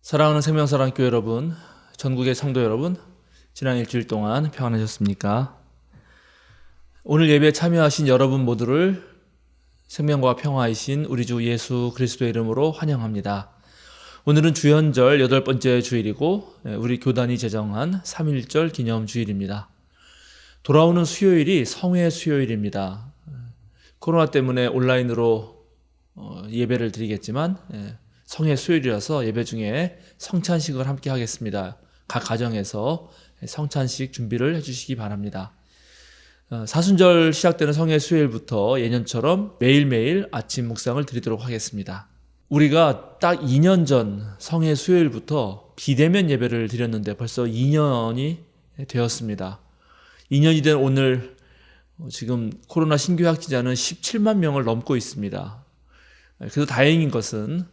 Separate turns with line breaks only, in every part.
사랑하는 생명사랑교회 여러분, 전국의 성도 여러분, 지난 일주일 동안 평안하셨습니까? 오늘 예배에 참여하신 여러분 모두를 생명과 평화이신 우리 주 예수 그리스도의 이름으로 환영합니다. 오늘은 주연절 8번째 주일이고 우리 교단이 제정한 3.1절 기념 주일입니다. 돌아오는 수요일이 성회 수요일입니다. 코로나 때문에 온라인으로 예배를 드리겠지만 성회 수요일이라서 예배 중에 성찬식을 함께 하겠습니다. 각 가정에서 성찬식 준비를 해주시기 바랍니다. 사순절 시작되는 성회 수요일부터 예년처럼 매일매일 아침 묵상을 드리도록 하겠습니다. 우리가 딱 2년 전 성회 수요일부터 비대면 예배를 드렸는데 벌써 2년이 되었습니다. 2년이 된 오늘 지금 코로나 신규 확진자는 17만 명을 넘고 있습니다. 그래서 다행인 것은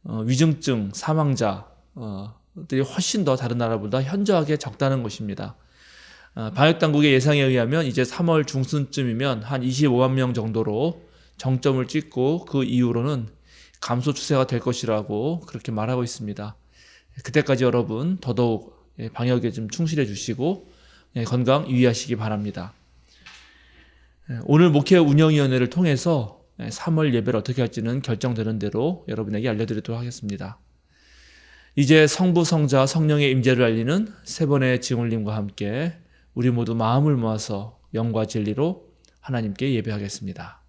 위중증 사망자들이 훨씬 더 다른 나라보다 현저하게 적다는 것입니다. 방역당국의 예상에 의하면 이제 3월 중순쯤이면 한 25만 명 정도로 정점을 찍고 그 이후로는 감소 추세가 될 것이라고 그렇게 말하고 있습니다. 그때까지 여러분 더더욱 방역에 좀 충실해 주시고 건강 유의하시기 바랍니다. 오늘 목회 운영위원회를 통해서 3월 예배를 어떻게 할지는 결정되는 대로 여러분에게 알려드리도록 하겠습니다. 이제 성부, 성자, 성령의 임재를 알리는 세 번의 증언림과 함께 우리 모두 마음을 모아서 영과 진리로 하나님께 예배하겠습니다.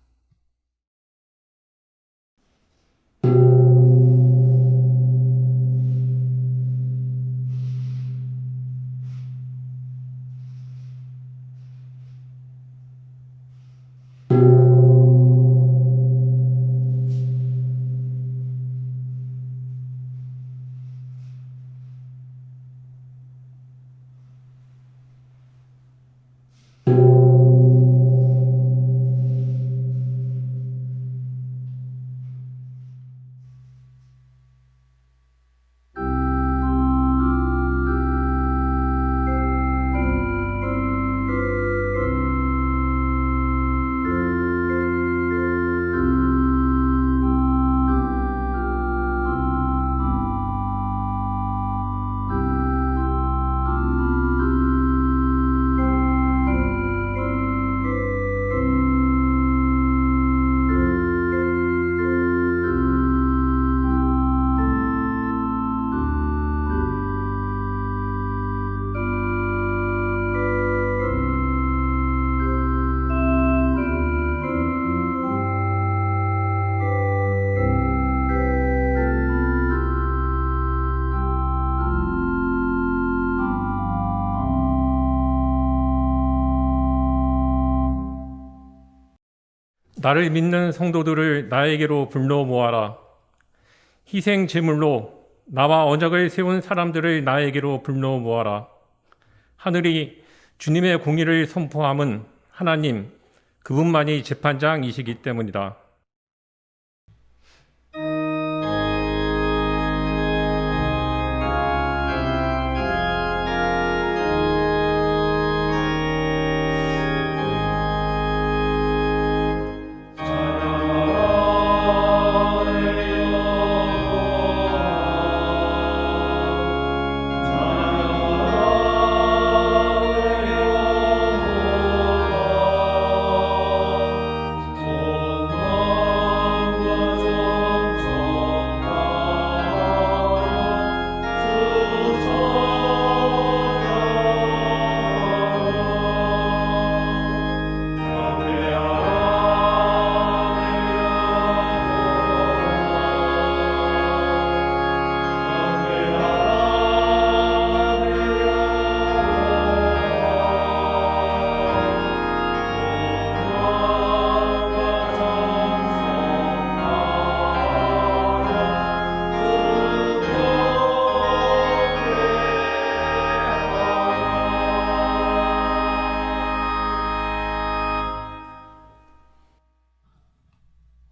나를 믿는 성도들을 나에게로 불러 모아라. 희생 제물로 나와 언약을 세운 사람들을 나에게로 불러 모아라. 하늘이 주님의 공의를 선포함은 하나님, 그분만이 재판장이시기 때문이다.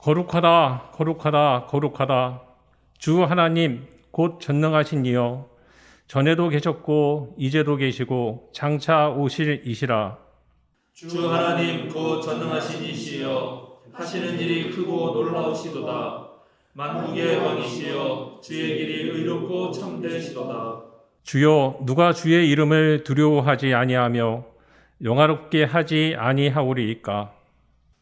거룩하다, 거룩하다, 거룩하다. 주 하나님, 곧 전능하신 이여, 전에도 계셨고 이제도 계시고 장차 오실 이시라.
주 하나님 곧 전능하신 이시여 하시는 일이 크고 놀라우시도다. 만국의 왕이시여 주의 길이 의롭고 참되시도다.
주여 누가 주의 이름을 두려워하지 아니하며 영화롭게 하지 아니하오리이까.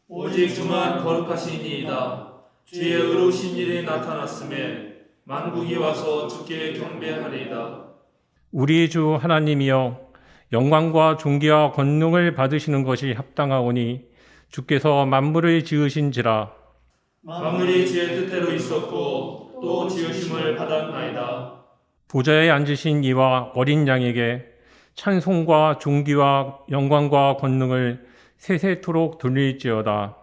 오직 주만 거룩하시니이다. 주의 의로우신 일이 나타났음에 만국이 와서 주께 경배하리이다.
우리 주 하나님이여 영광과 존귀와 권능을 받으시는 것이 합당하오니 주께서 만물을 지으신지라.
만물이 주의 뜻대로 있었고 또 지으심을 받았나이다.
보좌에 앉으신 이와 어린 양에게 찬송과 존귀와 영광과 권능을 세세토록 돌릴지어다.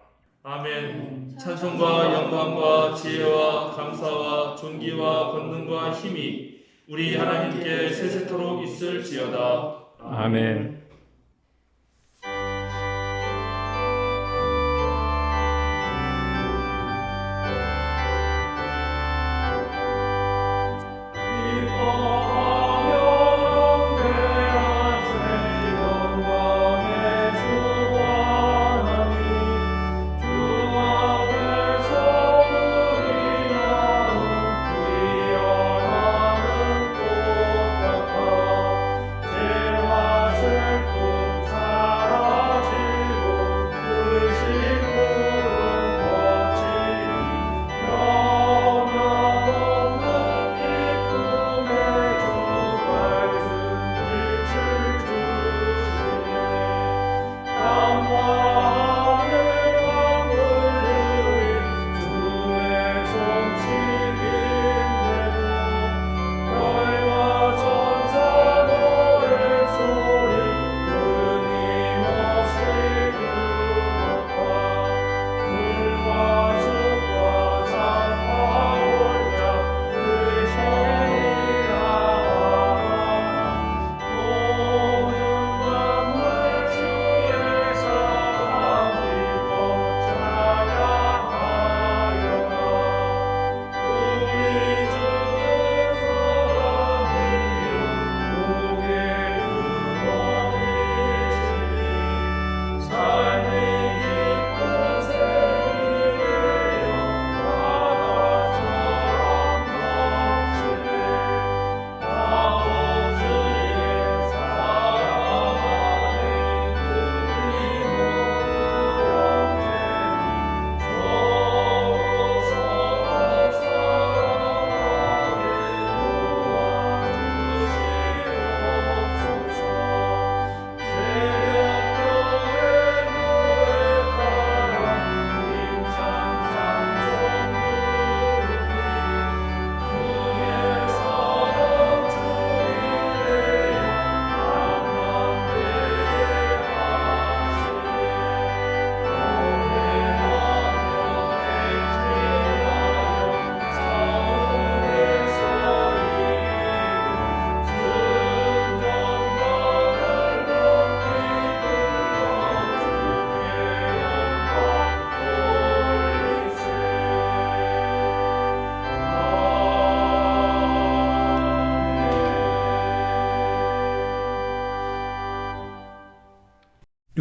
아멘. 찬송과 영광과 지혜와 감사와 존귀와 권능과 힘이 우리 하나님께 세세토록 있을지어다.
아멘.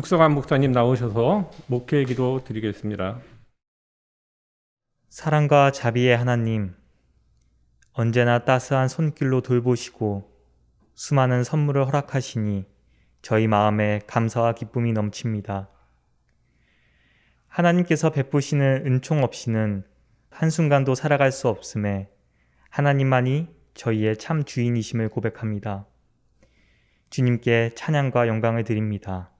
육성한 목사님 나오셔서 목회 기도 드리겠습니다.
사랑과 자비의 하나님, 언제나 따스한 손길로 돌보시고 수많은 선물을 허락하시니 저희 마음에 감사와 기쁨이 넘칩니다. 하나님께서 베푸시는 은총 없이는 한순간도 살아갈 수 없음에 하나님만이 저희의 참 주인이심을 고백합니다. 주님께 찬양과 영광을 드립니다.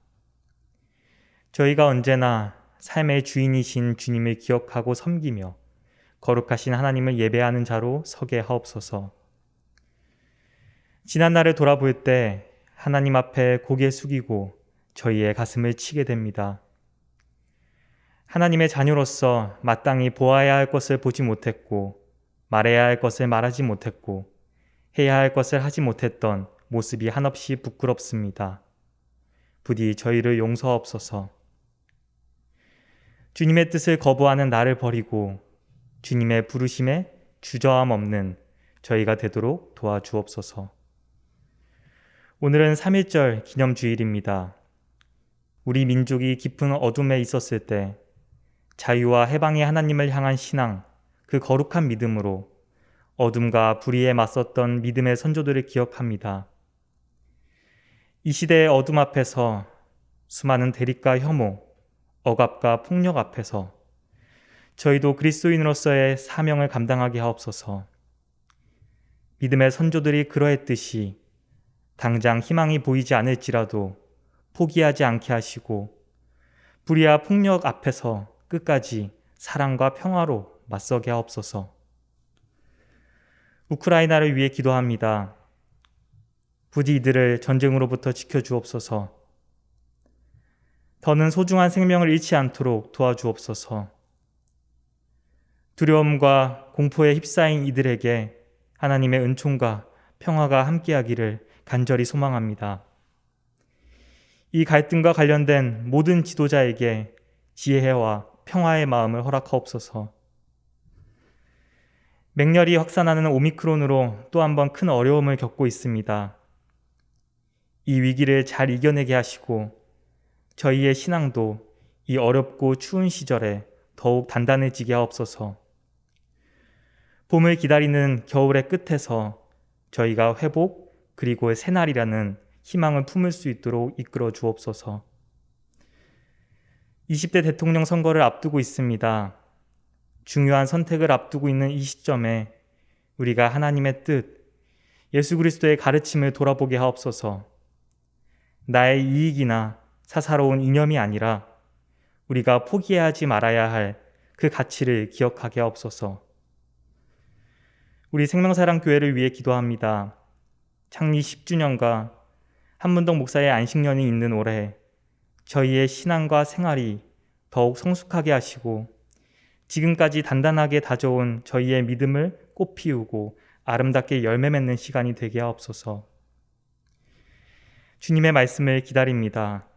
저희가 언제나 삶의 주인이신 주님을 기억하고 섬기며 거룩하신 하나님을 예배하는 자로 서게 하옵소서. 지난 날을 돌아볼 때 하나님 앞에 고개 숙이고 저희의 가슴을 치게 됩니다. 하나님의 자녀로서 마땅히 보아야 할 것을 보지 못했고 말해야 할 것을 말하지 못했고 해야 할 것을 하지 못했던 모습이 한없이 부끄럽습니다. 부디 저희를 용서하옵소서. 주님의 뜻을 거부하는 나를 버리고 주님의 부르심에 주저함 없는 저희가 되도록 도와주옵소서. 오늘은 3.1절 기념주일입니다. 우리 민족이 깊은 어둠에 있었을 때 자유와 해방의 하나님을 향한 신앙, 그 거룩한 믿음으로 어둠과 불의에 맞섰던 믿음의 선조들을 기억합니다. 이 시대의 어둠 앞에서, 수많은 대립과 혐오, 억압과 폭력 앞에서 저희도 그리스도인으로서의 사명을 감당하게 하옵소서. 믿음의 선조들이 그러했듯이 당장 희망이 보이지 않을지라도 포기하지 않게 하시고 불의와 폭력 앞에서 끝까지 사랑과 평화로 맞서게 하옵소서. 우크라이나를 위해 기도합니다. 부디 이들을 전쟁으로부터 지켜주옵소서. 더는 소중한 생명을 잃지 않도록 도와주옵소서. 두려움과 공포에 휩싸인 이들에게 하나님의 은총과 평화가 함께하기를 간절히 소망합니다. 이 갈등과 관련된 모든 지도자에게 지혜와 평화의 마음을 허락하옵소서. 맹렬히 확산하는 오미크론으로 또 한 번 큰 어려움을 겪고 있습니다. 이 위기를 잘 이겨내게 하시고 저희의 신앙도 이 어렵고 추운 시절에 더욱 단단해지게 하옵소서. 봄을 기다리는 겨울의 끝에서 저희가 회복 그리고 새날이라는 희망을 품을 수 있도록 이끌어 주옵소서. 20대 대통령 선거를 앞두고 있습니다. 중요한 선택을 앞두고 있는 이 시점에 우리가 하나님의 뜻, 예수 그리스도의 가르침을 돌아보게 하옵소서. 나의 이익이나 사사로운 이념이 아니라 우리가 포기하지 말아야 할 그 가치를 기억하게 하옵소서. 우리 생명사랑교회를 위해 기도합니다. 창립 10주년과 한문덕 목사의 안식년이 있는 올해 저희의 신앙과 생활이 더욱 성숙하게 하시고 지금까지 단단하게 다져온 저희의 믿음을 꽃피우고 아름답게 열매 맺는 시간이 되게 하옵소서. 주님의 말씀을 기다립니다.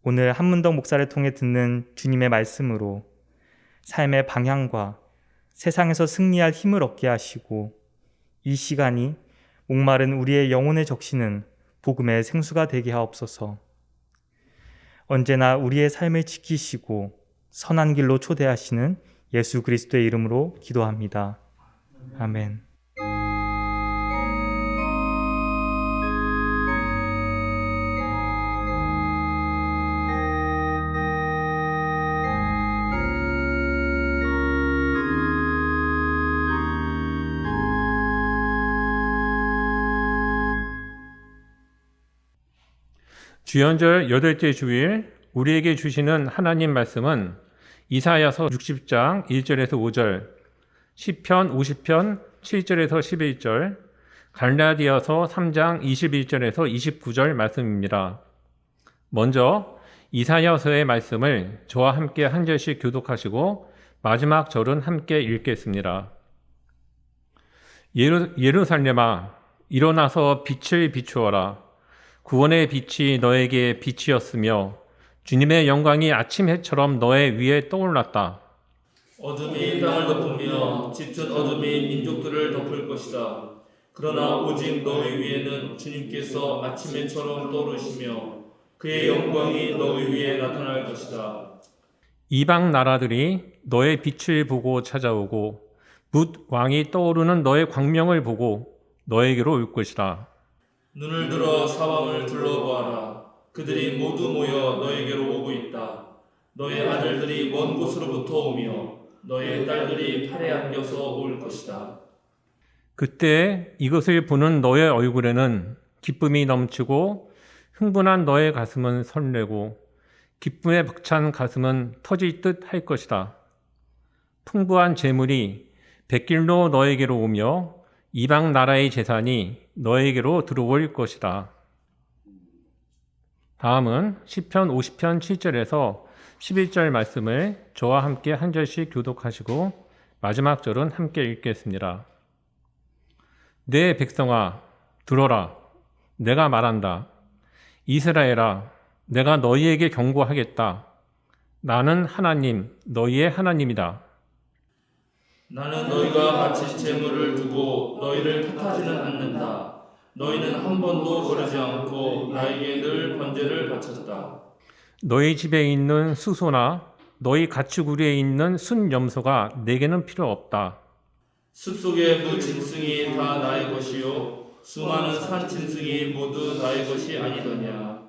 오늘 한문덕 목사를 통해 듣는 주님의 말씀으로 삶의 방향과 세상에서 승리할 힘을 얻게 하시고 이 시간이 목마른 우리의 영혼을 적시는 복음의 생수가 되게 하옵소서. 언제나 우리의 삶을 지키시고 선한 길로 초대하시는 예수 그리스도의 이름으로 기도합니다. 아멘.
주연절 8째 주일 우리에게 주시는 하나님 말씀은 이사야서 60장 1절에서 5절, 시편 50편 7절에서 11절, 갈라디아서 3장 21절에서 29절 말씀입니다. 먼저 이사야서의 말씀을 저와 함께 한 절씩 교독하시고 마지막 절은 함께 읽겠습니다. 예루살렘아, 일어나서 빛을 비추어라. 구원의 빛이 너에게 빛이었으며 주님의 영광이 아침 해처럼 너의 위에 떠올랐다.
어둠이 땅을 덮으며 짙은 어둠이 민족들을 덮을 것이다. 그러나 오직 너희 위에는 주님께서 아침 해처럼 떠오르시며 그의 영광이 너희 위에 나타날 것이다.
이방 나라들이 너의 빛을 보고 찾아오고 뭇 왕이 떠오르는 너의 광명을 보고 너에게로 올 것이다.
눈을 들어 사방을 둘러보아라. 그들이 모두 모여 너에게로 오고 있다. 너의 아들들이 먼 곳으로부터 오며 너의 딸들이 팔에 안겨서 올 것이다.
그때 이것을 보는 너의 얼굴에는 기쁨이 넘치고 흥분한 너의 가슴은 설레고 기쁨에 벅찬 가슴은 터질 듯 할 것이다. 풍부한 재물이 백길로 너에게로 오며 이방 나라의 재산이 너에게로 들어올 것이다. 다음은 시편 50편 7절에서 11절 말씀을 저와 함께 한 절씩 교독하시고 마지막 절은 함께 읽겠습니다. 내 백성아, 들어라. 내가 말한다. 이스라엘아, 내가 너희에게 경고하겠다. 나는 하나님, 너희의 하나님이다.
나는 너희가 바친 재물을 두고 너희를 탓하지는 않는다. 너희는 한 번도 거르지 않고 나에게 늘 번제를 바쳤다.
너희 집에 있는 수소나 너희 가축우리에 있는 순염소가 내게는 필요 없다.
숲속의 무짐승이 다 나의 것이요 수많은 산짐승이 모두 나의 것이 아니더냐.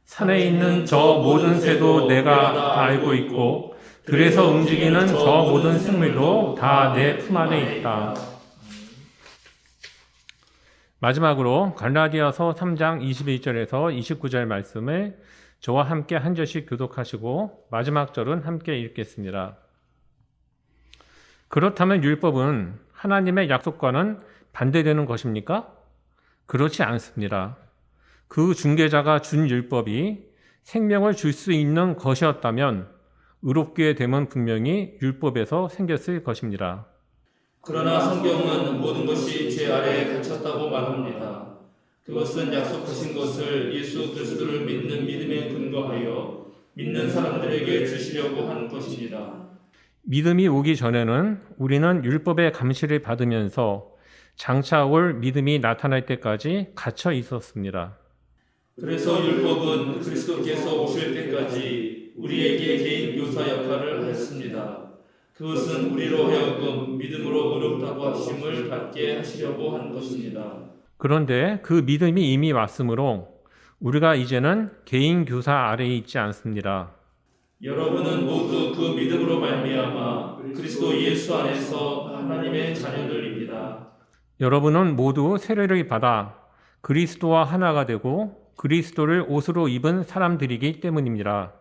산에 있는 저 모든 새도 내가 다 알고 있고 들에서 움직이는 저 모든 생물도 다 내 품 안에 있다. 마지막으로 갈라디아서 3장 21절에서 29절 말씀을 저와 함께 한 절씩 교독하시고 마지막 절은 함께 읽겠습니다. 그렇다면 율법은 하나님의 약속과는 반대되는 것입니까? 그렇지 않습니다. 그 중개자가 준 율법이 생명을 줄 수 있는 것이었다면 의롭게 됨은 분명히 율법에서 생겼을 것입니다.
그러나 성경은 모든 것이 죄 아래에 갇혔다고 말합니다. 그것은 약속하신 것을 예수 그리스도를 믿는 믿음에 근거하여 믿는 사람들에게 주시려고 하는 것입니다.
믿음이 오기 전에는 우리는 율법의 감시를 받으면서 장차 올 믿음이 나타날 때까지 갇혀 있었습니다.
그래서 율법은 그리스도께서 오실 때까지 우리에게 개인 교사 역할을 하였습니다. 그것은 우리로 하여금 믿음으로 어렵다고 하심을 받게 하시려고 한 것입니다.
그런데 그 믿음이 이미 왔으므로 우리가 이제는 개인 교사 아래에 있지 않습니다.
여러분은 모두 그 믿음으로 말미암아 그리스도 예수 안에서 하나님의 자녀들입니다.
여러분은 모두 세례를 받아 그리스도와 하나가 되고 그리스도를 옷으로 입은 사람들이기 때문입니다.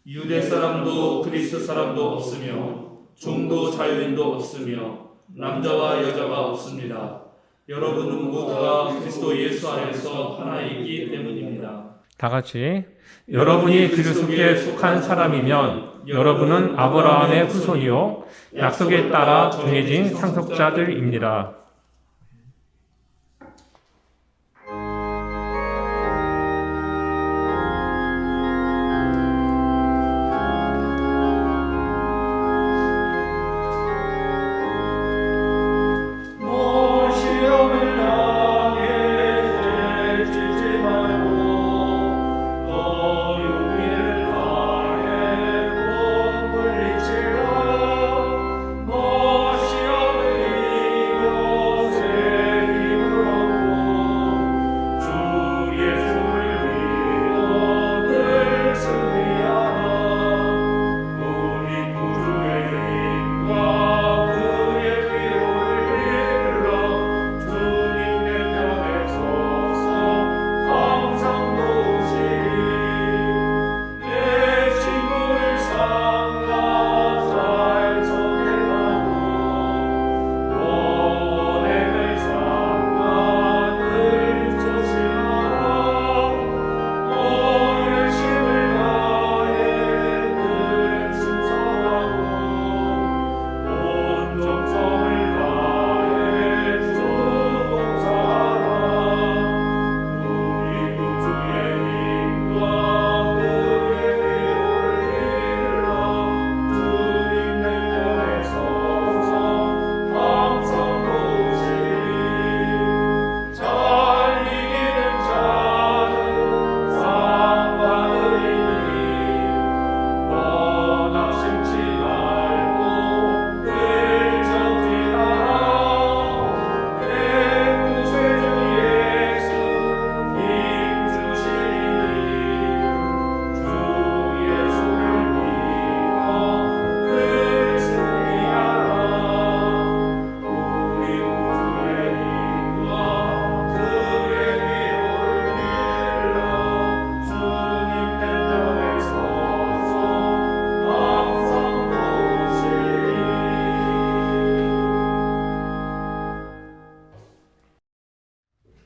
유대 사람도 그리스 사람도 없으며 종도 자유인도 없으며 남자와 여자가 없습니다. 여러분은 모두가 그리스도 예수 안에서 하나이기 때문입니다.
다 같이 여러분이 그리스도께 속한 사람이면 여러분은 아브라함의 후손이요 약속에 따라 정해진 상속자들입니다.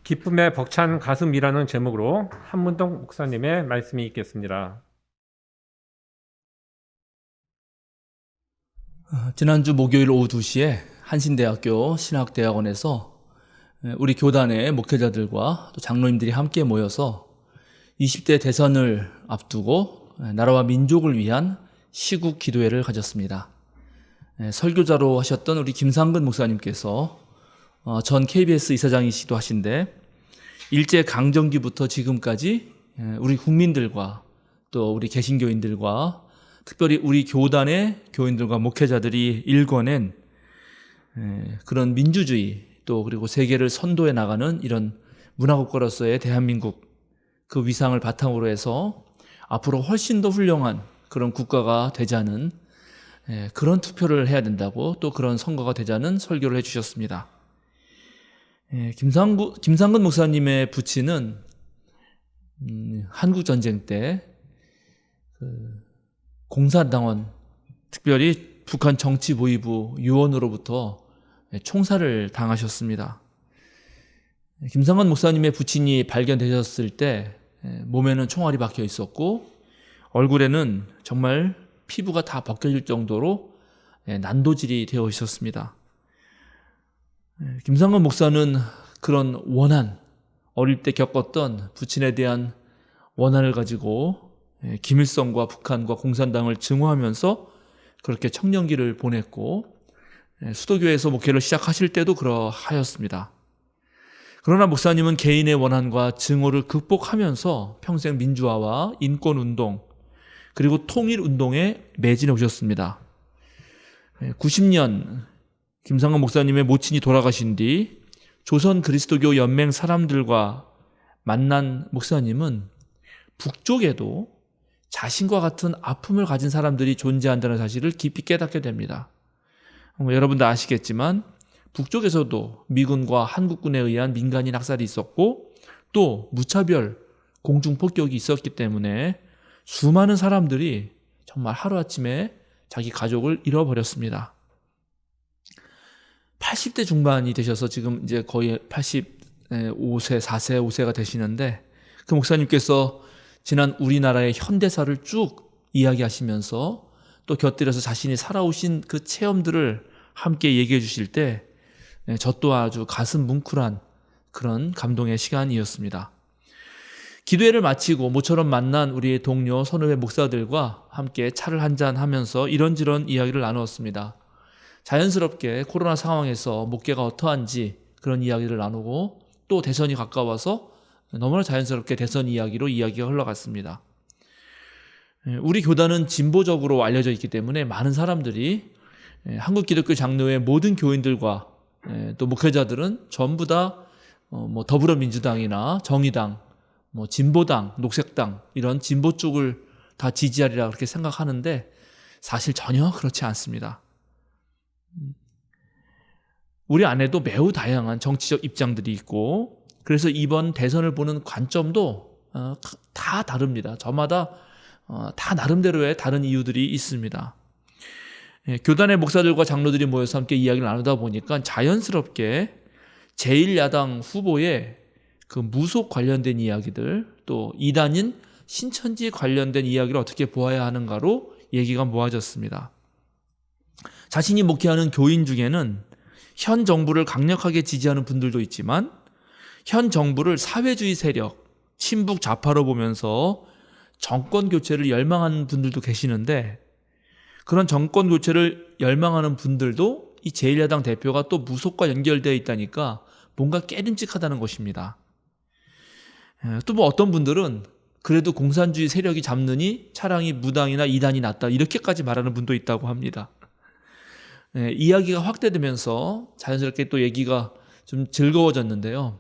기쁨에 벅찬 가슴이라는 제목으로 한문동 목사님의 말씀이 있겠습니다.
지난주 목요일 오후 2시에 한신대학교 신학대학원에서 우리 교단의 목회자들과 또 장로님들이 함께 모여서 20대 대선을 앞두고 나라와 민족을 위한 시국 기도회를 가졌습니다. 설교자로 하셨던 우리 김상근 목사님께서 전 KBS 이사장이시기도 하신데 일제 강점기부터 지금까지 우리 국민들과 또 우리 개신교인들과 특별히 우리 교단의 교인들과 목회자들이 일궈낸 그런 민주주의 또 그리고 세계를 선도해 나가는 이런 문화국가로서의 대한민국 그 위상을 바탕으로 해서 앞으로 훨씬 더 훌륭한 그런 국가가 되자는 그런 투표를 해야 된다고 또 그런 선거가 되자는 설교를 해주셨습니다. 김상근 목사님의 부친은 한국전쟁 때 공산당원, 특별히 북한 정치보위부 요원으로부터 총살을 당하셨습니다. 김상근 목사님의 부친이 발견되셨을 때 몸에는 총알이 박혀 있었고 얼굴에는 정말 피부가 다 벗겨질 정도로 난도질이 되어 있었습니다. 김상근 목사는 그런 원한, 어릴 때 겪었던 부친에 대한 원한을 가지고 김일성과 북한과 공산당을 증오하면서 그렇게 청년기를 보냈고 수도교회에서 목회를 시작하실 때도 그러하였습니다. 그러나 목사님은 개인의 원한과 증오를 극복하면서 평생 민주화와 인권운동 그리고 통일운동에 매진해 오셨습니다. 90년 김상근 목사님의 모친이 돌아가신 뒤 조선 그리스도교 연맹 사람들과 만난 목사님은 북쪽에도 자신과 같은 아픔을 가진 사람들이 존재한다는 사실을 깊이 깨닫게 됩니다. 여러분도 아시겠지만 북쪽에서도 미군과 한국군에 의한 민간인 학살이 있었고 또 무차별 공중폭격이 있었기 때문에 수많은 사람들이 정말 하루아침에 자기 가족을 잃어버렸습니다. 80대 중반이 되셔서 지금 이제 거의 85세, 4세, 5세가 되시는데 그 목사님께서 지난 우리나라의 현대사를 쭉 이야기하시면서 또 곁들여서 자신이 살아오신 그 체험들을 함께 얘기해 주실 때 저 또한 아주 가슴 뭉클한 그런 감동의 시간이었습니다. 기도회를 마치고 모처럼 만난 우리의 동료 선후배 목사들과 함께 차를 한잔 하면서 이런저런 이야기를 나누었습니다. 자연스럽게 코로나 상황에서 목회가 어떠한지 그런 이야기를 나누고 또 대선이 가까워서 너무나 자연스럽게 대선 이야기로 이야기가 흘러갔습니다. 우리 교단은 진보적으로 알려져 있기 때문에 많은 사람들이 한국기독교 장로회 모든 교인들과 또 목회자들은 전부 다 더불어민주당이나 정의당, 진보당, 녹색당 이런 진보 쪽을 다 지지하리라 그렇게 생각하는데 사실 전혀 그렇지 않습니다. 우리 안에도 매우 다양한 정치적 입장들이 있고 그래서 이번 대선을 보는 관점도 다 다릅니다. 저마다 다 나름대로의 다른 이유들이 있습니다. 교단의 목사들과 장로들이 모여서 함께 이야기를 나누다 보니까 자연스럽게 제1야당 후보의 그 무속 관련된 이야기들 또 이단인 신천지 관련된 이야기를 어떻게 보아야 하는가로 얘기가 모아졌습니다. 자신이 목회하는 교인 중에는 현 정부를 강력하게 지지하는 분들도 있지만 현 정부를 사회주의 세력, 친북 좌파로 보면서 정권 교체를 열망하는 분들도 계시는데 그런 정권 교체를 열망하는 분들도 이 제1야당 대표가 또 무속과 연결되어 있다니까 뭔가 깨름직하다는 것입니다. 또 어떤 분들은 그래도 공산주의 세력이 잡느니 차라리 무당이나 이단이 낫다 이렇게까지 말하는 분도 있다고 합니다. 이야기가 확대되면서 자연스럽게 또 얘기가 좀 즐거워졌는데요.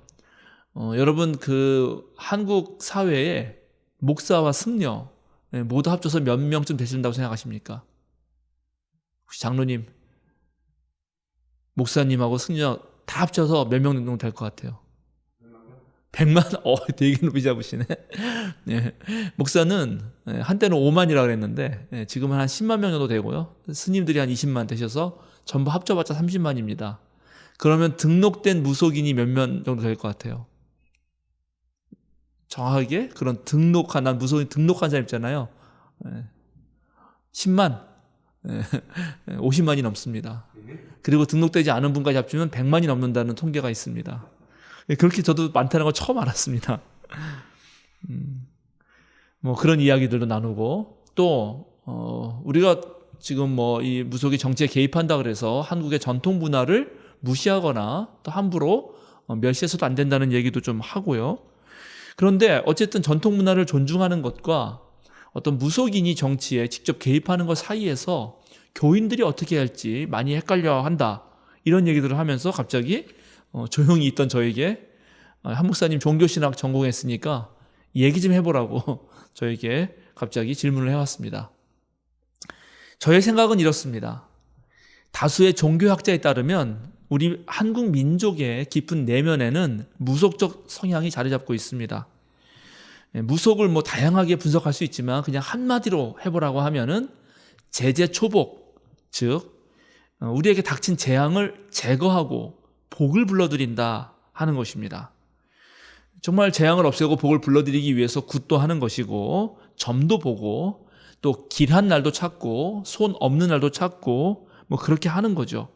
여러분 그 한국 사회에 목사와 승려 모두 합쳐서 몇 명쯤 되신다고 생각하십니까? 혹시 장로님, 목사님하고 승려 다 합쳐서 몇 명 정도 될 것 같아요? 100만? 되게 높이 잡으시네. 네. 목사는 한때는 5만이라고 그랬는데 지금은 한 10만 명 정도 되고요. 스님들이 한 20만 되셔서 전부 합쳐봤자 30만입니다. 그러면 등록된 무속인이 몇 명 정도 될 것 같아요? 정확하게 그런 난 무속인 등록한 사람 있잖아요. 10만, 50만이 넘습니다. 그리고 등록되지 않은 분까지 합치면 100만이 넘는다는 통계가 있습니다. 그렇게 저도 많다는 걸 처음 알았습니다. 그런 이야기들도 나누고 또 우리가 지금 이 무속이 정치에 개입한다 그래서 한국의 전통 문화를 무시하거나 또 함부로 멸시해서도 안 된다는 얘기도 좀 하고요. 그런데 어쨌든 전통 문화를 존중하는 것과 어떤 무속인이 정치에 직접 개입하는 것 사이에서 교인들이 어떻게 할지 많이 헷갈려 한다. 이런 얘기들을 하면서 갑자기 조용히 있던 저에게 한 목사님 종교신학 전공했으니까 얘기 좀 해보라고 저에게 갑자기 질문을 해왔습니다. 저의 생각은 이렇습니다. 다수의 종교학자에 따르면 우리 한국 민족의 깊은 내면에는 무속적 성향이 자리 잡고 있습니다. 무속을 뭐 다양하게 분석할 수 있지만 그냥 한마디로 해보라고 하면은 제재초복, 즉 우리에게 닥친 재앙을 제거하고 복을 불러들인다 하는 것입니다. 정말 재앙을 없애고 복을 불러들이기 위해서 굿도 하는 것이고 점도 보고 또 길한 날도 찾고 손 없는 날도 찾고 뭐 그렇게 하는 거죠.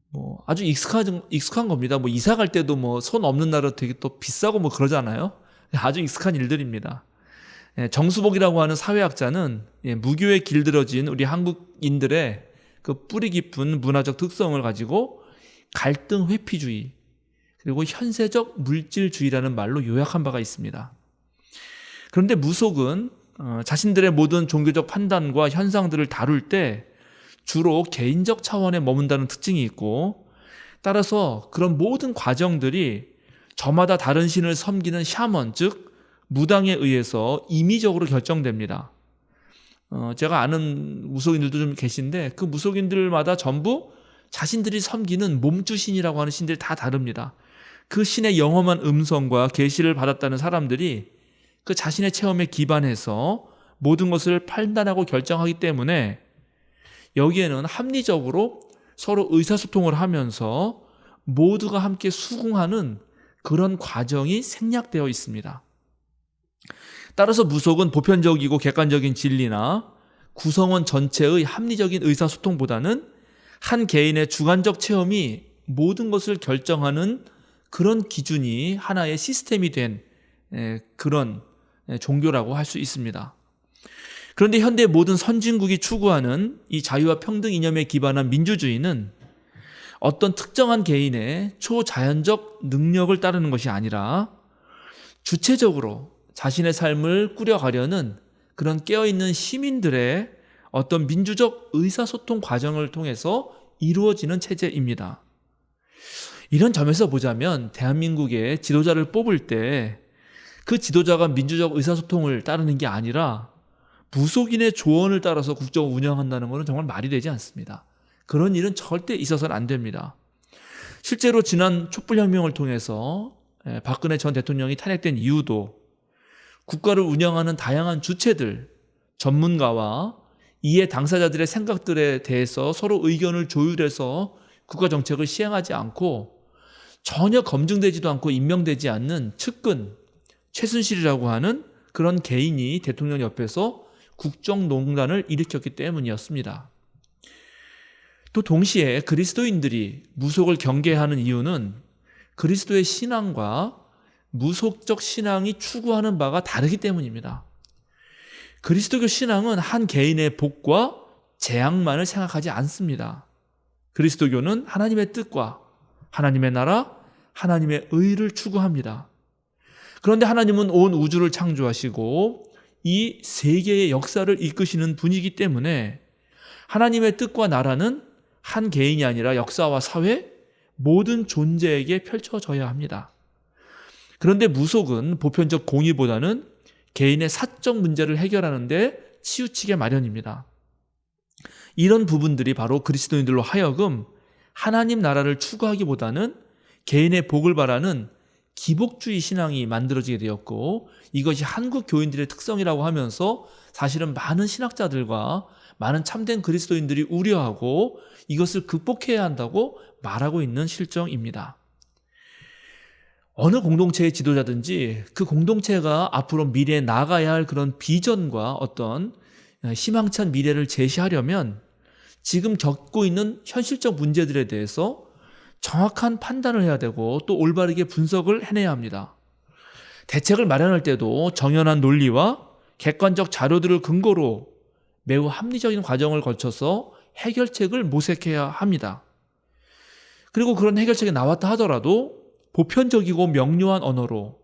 뭐 아주 익숙한 겁니다. 뭐 이사 갈 때도 뭐 손 없는 날은 되게 또 비싸고 뭐 그러잖아요. 아주 익숙한 일들입니다. 정수복이라고 하는 사회학자는 무교에 길들여진 우리 한국인들의 그 뿌리 깊은 문화적 특성을 가지고 갈등 회피주의 그리고 현세적 물질주의라는 말로 요약한 바가 있습니다. 그런데 무속은 자신들의 모든 종교적 판단과 현상들을 다룰 때 주로 개인적 차원에 머문다는 특징이 있고 따라서 그런 모든 과정들이 저마다 다른 신을 섬기는 샤먼, 즉 무당에 의해서 임의적으로 결정됩니다. 제가 아는 무속인들도 좀 계신데 그 무속인들마다 전부 자신들이 섬기는 몸주신이라고 하는 신들이 다 다릅니다. 그 신의 영험한 음성과 계시를 받았다는 사람들이 그 자신의 체험에 기반해서 모든 것을 판단하고 결정하기 때문에 여기에는 합리적으로 서로 의사소통을 하면서 모두가 함께 수긍하는 그런 과정이 생략되어 있습니다. 따라서 무속은 보편적이고 객관적인 진리나 구성원 전체의 합리적인 의사소통보다는 한 개인의 주관적 체험이 모든 것을 결정하는 그런 기준이 하나의 시스템이 된 그런 종교라고 할 수 있습니다. 그런데 현대 모든 선진국이 추구하는 이 자유와 평등 이념에 기반한 민주주의는 어떤 특정한 개인의 초자연적 능력을 따르는 것이 아니라 주체적으로 자신의 삶을 꾸려가려는 그런 깨어있는 시민들의 어떤 민주적 의사소통 과정을 통해서 이루어지는 체제입니다. 이런 점에서 보자면 대한민국의 지도자를 뽑을 때 그 지도자가 민주적 의사소통을 따르는 게 아니라 무속인의 조언을 따라서 국정을 운영한다는 것은 정말 말이 되지 않습니다. 그런 일은 절대 있어서는 안 됩니다. 실제로 지난 촛불혁명을 통해서 박근혜 전 대통령이 탄핵된 이유도 국가를 운영하는 다양한 주체들, 전문가와 이해 당사자들의 생각들에 대해서 서로 의견을 조율해서 국가 정책을 시행하지 않고 전혀 검증되지도 않고 임명되지 않는 측근, 최순실이라고 하는 그런 개인이 대통령 옆에서 국정농단을 일으켰기 때문이었습니다. 또 동시에 그리스도인들이 무속을 경계하는 이유는 그리스도의 신앙과 무속적 신앙이 추구하는 바가 다르기 때문입니다. 그리스도교 신앙은 한 개인의 복과 재앙만을 생각하지 않습니다. 그리스도교는 하나님의 뜻과 하나님의 나라, 하나님의 의를 추구합니다. 그런데 하나님은 온 우주를 창조하시고 이 세계의 역사를 이끄시는 분이기 때문에 하나님의 뜻과 나라는 한 개인이 아니라 역사와 사회, 모든 존재에게 펼쳐져야 합니다. 그런데 무속은 보편적 공의보다는 개인의 사적 문제를 해결하는 데 치우치게 마련입니다. 이런 부분들이 바로 그리스도인들로 하여금 하나님 나라를 추구하기보다는 개인의 복을 바라는 기복주의 신앙이 만들어지게 되었고 이것이 한국 교인들의 특성이라고 하면서 사실은 많은 신학자들과 많은 참된 그리스도인들이 우려하고 이것을 극복해야 한다고 말하고 있는 실정입니다. 어느 공동체의 지도자든지 그 공동체가 앞으로 미래에 나가야 할 그런 비전과 어떤 희망찬 미래를 제시하려면 지금 겪고 있는 현실적 문제들에 대해서 정확한 판단을 해야 되고 또 올바르게 분석을 해내야 합니다. 대책을 마련할 때도 정연한 논리와 객관적 자료들을 근거로 매우 합리적인 과정을 거쳐서 해결책을 모색해야 합니다. 그리고 그런 해결책이 나왔다 하더라도 보편적이고 명료한 언어로